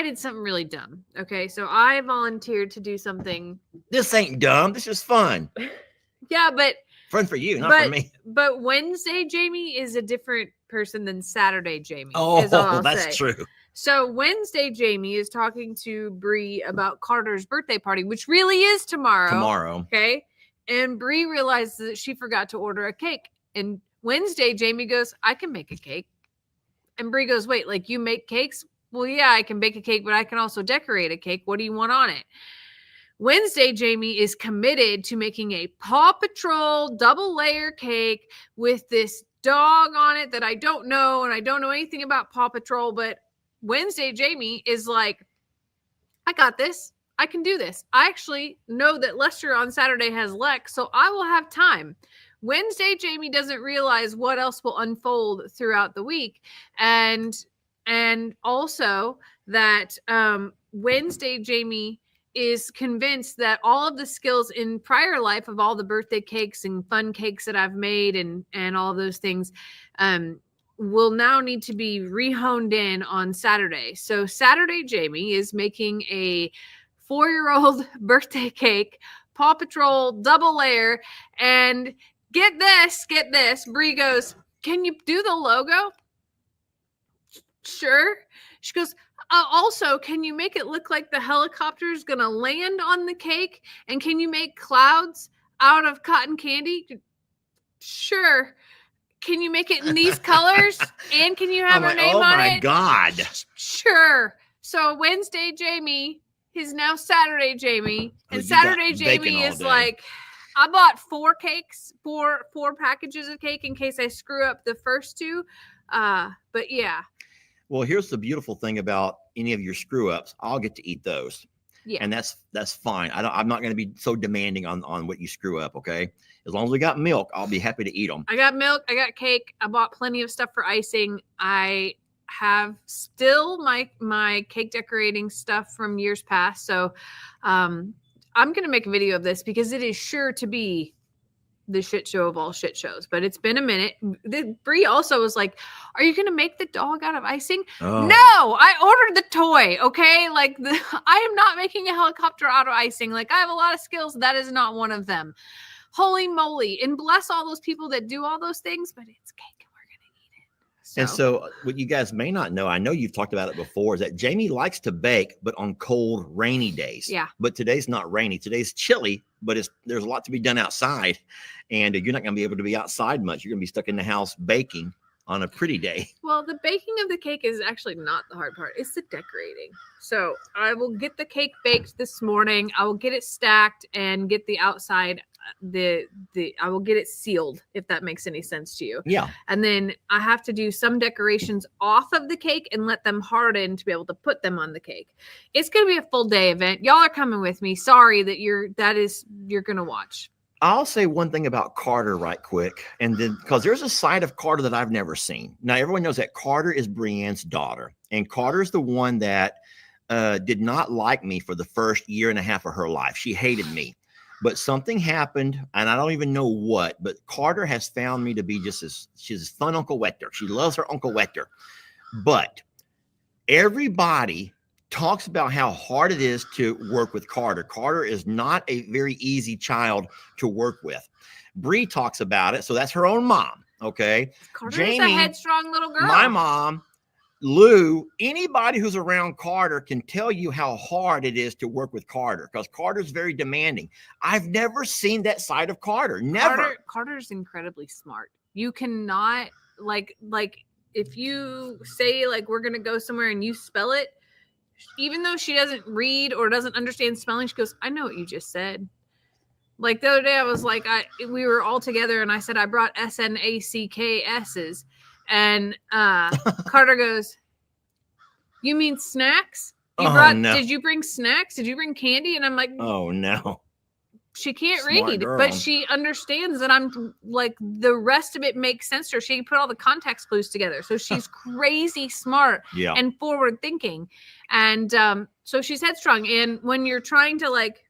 did something really dumb. Okay. So I volunteered to do something. This ain't dumb. This is fun. Yeah, but fun for you, not for me. But Wednesday Jamie is a different person than Saturday Jamie. Oh, that's true. So Wednesday Jamie is talking to Bree about Carter's birthday party, which really is tomorrow. Okay. And Bree realizes that she forgot to order a cake. And Wednesday Jamie goes, I can make a cake. And Bree goes, wait, like you make cakes? Well, yeah, I can bake a cake, but I can also decorate a cake. What do you want on it? Wednesday Jamie is committed to making a Paw Patrol double layer cake with this dog on it that I don't know. And I don't know anything about Paw Patrol, but Wednesday Jamie is like, I got this. I can do this. I actually know that Lester on Saturday has Lex, so I will have time. Wednesday Jamie doesn't realize what else will unfold throughout the week. And also that Wednesday Jamie is convinced that all of the skills in prior life of all the birthday cakes and fun cakes that I've made and all of those things will now need to be re-honed in on Saturday. So Saturday Jamie is making a 4-year-old birthday cake, Paw Patrol double layer, and get this, Bree goes, can you do the logo? Sure. She goes, also, can you make it look like the helicopter is going to land on the cake? And can you make clouds out of cotton candy? Sure. Can you make it in these colors? And can you have her name on it? Oh my God. Sure. So Wednesday Jamie is now Saturday Jamie. And Saturday Jamie is like, I bought 4 cakes, four packages of cake in case I screw up the first 2. But yeah. Well, here's the beautiful thing about any of your screw ups. I'll get to eat those. Yeah. And that's fine. I'm not going to be so demanding on what you screw up. Okay. As long as we got milk, I'll be happy to eat them. I got milk. I got cake. I bought plenty of stuff for icing. I have still my cake decorating stuff from years past. So, I'm going to make a video of this because it is sure to be the shit show of all shit shows, but it's been a minute. Bree also was like, are you going to make the dog out of icing? Oh. No, I ordered the toy. Okay. Like I am not making a helicopter out of icing. Like I have a lot of skills. That is not one of them. Holy moly. And bless all those people that do all those things, but it's cake. And so what you guys may not know, I know you've talked about it before, is that Jamie likes to bake, but on cold, rainy days. Yeah. But today's not rainy. Today's chilly, but there's a lot to be done outside. And you're not going to be able to be outside much. You're going to be stuck in the house baking on a pretty day. Well, the baking of the cake is actually not the hard part. It's the decorating. So I will get the cake baked this morning. I will get it stacked and get the outside I will get it sealed, if that makes any sense to you. Yeah. And then I have to do some decorations off of the cake and let them harden to be able to put them on the cake. It's going to be a full day event. Y'all are coming with me. Sorry that you're going to watch. I'll say one thing about Carter right quick. And then, because there's a side of Carter that I've never seen. Now, everyone knows that Carter is Brienne's daughter. And Carter's the one that did not like me for the first year and a half of her life. She hated me. But something happened, and I don't even know what, but Carter has found me to be she's a fun Uncle Wechter. She loves her Uncle Wechter. But everybody talks about how hard it is to work with Carter. Carter is not a very easy child to work with. Bree talks about it. So that's her own mom. Okay. Carter's Jamie, a headstrong little girl. my mom, Lou, anybody who's around Carter can tell you how hard it is to work with Carter because Carter's very demanding. I've never seen that side of Carter. Never. Carter's incredibly smart. You cannot like if you say like we're gonna go somewhere and you spell it, even though she doesn't read or doesn't understand spelling, she goes, I know what you just said. Like the other day, I was like, we were all together and I said, I brought SNACKS's. And Carter goes, you mean snacks? Did you bring snacks? Did you bring candy? And I'm like, oh, no. She can't Smart read, girl. but she understands that I'm like the rest of it makes sense to her. She put all the context clues together. So she's crazy smart and forward thinking. And so she's headstrong. And when you're trying to like,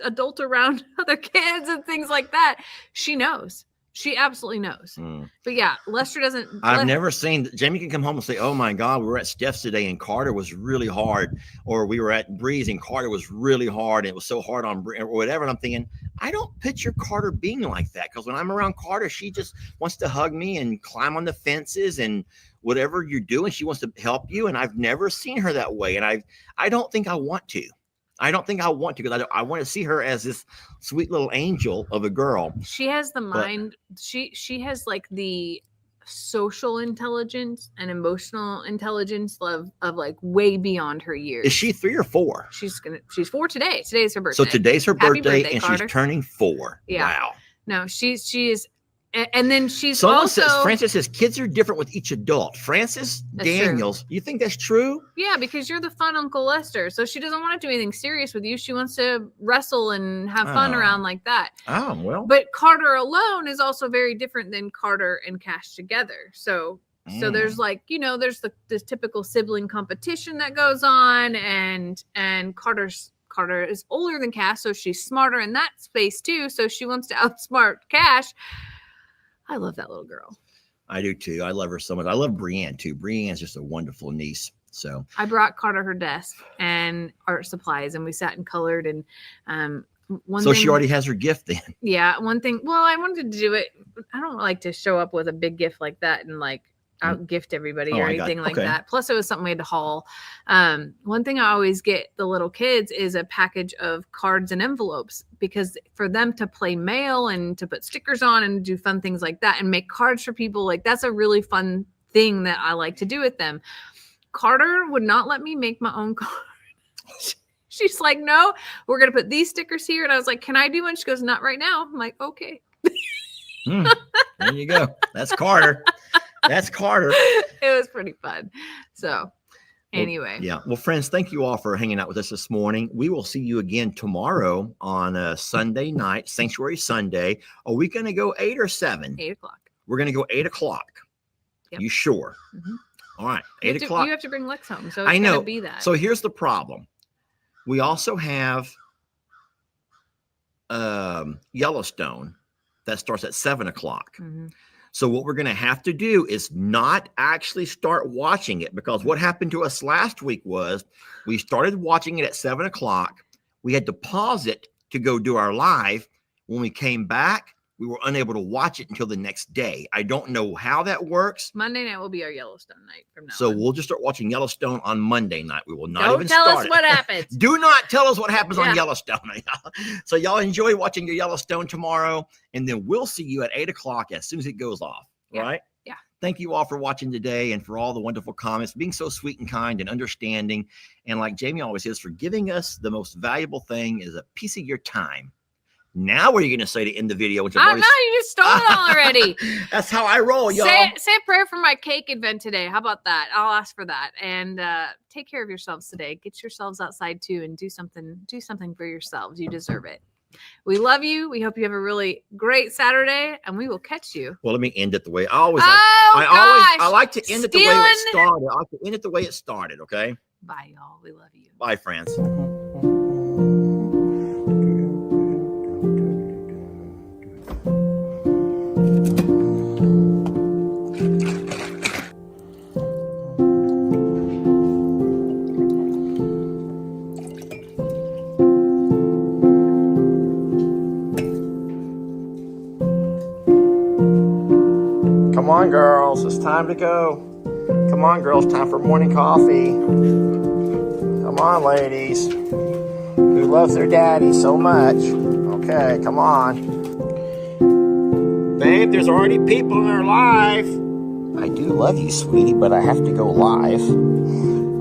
adult around other kids and things like that, she knows. She absolutely knows. But yeah, Lester doesn't. I've never seen. Jamie can come home and say, oh my God, we were at Steph's today and Carter was really hard. Or we were at Bree's and Carter was really hard. And it was so hard on Bree or whatever. And I'm thinking, I don't picture Carter being like that. Because when I'm around Carter, she just wants to hug me and climb on the fences and whatever you're doing, she wants to help you. And I've never seen her that way. And I don't think I want to. I don't think I want to because I want to see her as this sweet little angel of a girl. She has the mind. She has like the social intelligence and emotional intelligence of like way beyond her years. Is she 3 or 4? She's 4 today. Today's her birthday. So today's her birthday and Carter. She's turning 4. Yeah. Wow. No, she is. And then she's Someone says, Francis says kids are different with each adult. Francis That's Daniels, true. You think that's true? Yeah, because you're the fun Uncle Lester. So she doesn't want to do anything serious with you. She wants to wrestle and have fun around like that. Oh, well. But Carter alone is also very different than Carter and Cash together. So there's like, there's the typical sibling competition that goes on and Carter is older than Cash, so she's smarter in that space too. So she wants to outsmart Cash. I love that little girl. I do too. I love her so much. I love Brienne too. Brienne's just a wonderful niece. So I brought Carter her desk and art supplies, and we sat and colored. And she already has her gift then. Yeah, one thing. Well, I wanted to do it. I don't like to show up with a big gift like that and like out gift everybody or anything like that. Plus, it was something we had to haul. One thing I always get the little kids is a package of cards and envelopes because for them to play mail and to put stickers on and do fun things like that and make cards for people, like that's a really fun thing that I like to do with them. Carter would not let me make my own card. She's like, no, we're going to put these stickers here. And I was like, can I do one? She goes, not right now. I'm like, okay. There you go. That's Carter. That's Carter. It was pretty fun. So anyway. Well, friends, thank you all for hanging out with us this morning. We will see you again tomorrow on a Sunday night, Sanctuary Sunday. Are we going to go 8 or 7? 8 o'clock. We're going to go 8 o'clock. Yep. You sure? Mm-hmm. All right. 8 o'clock. You have to bring Lex home. So it's I know. Going to be that. So here's the problem. We also have Yellowstone that starts at 7 o'clock. Mm-hmm. So what we're going to have to do is not actually start watching it because what happened to us last week was we started watching it at 7 o'clock. We had to pause it to go do our live. When we came back, we were unable to watch it until the next day. I don't know how that works. Monday night will be our Yellowstone night from now So on. we'll just start watching Yellowstone on Monday night. We will not Don't even tell start us it. what happens. Do not tell us what happens on Yellowstone. So y'all enjoy watching your Yellowstone tomorrow, and then we'll see you at 8 o'clock as soon as it goes off. Right? Yeah. Thank you all for watching today and for all the wonderful comments, being so sweet and kind and understanding. And like Jamie always says, for giving us the most valuable thing is a piece of your time. Now what are you going to say to end the video? I don't know. You just stole it all already. That's how I roll, y'all. Say a prayer for my cake event today. How about that? I'll ask for that. And take care of yourselves today. Get yourselves outside too and do something for yourselves. You deserve it. We love you. We hope you have a really great Saturday, and we will catch you. Well, let me end it the way I like to end it the way it started. I like to end it the way it started. Okay. Bye, y'all. We love you. Bye, friends. Come on, girls. It's time to go. Come on, girls. Time for morning coffee. Come on, ladies. Who loves their daddy so much? Okay, come on. Babe, there's already people in our live. I do love you, sweetie, but I have to go live.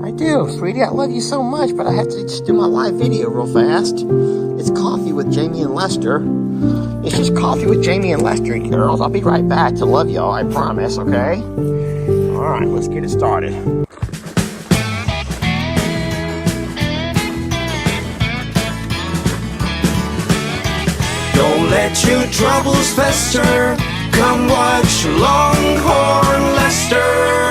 I do, sweetie. I love you so much, but I have to just do my live video real fast. It's coffee with Jamie and Lester. It's just coffee with Jamie and Lester, girls. I'll be right back to love y'all, I promise, okay? All right, let's get it started. Don't let your troubles fester. Come watch Longhorn Lester.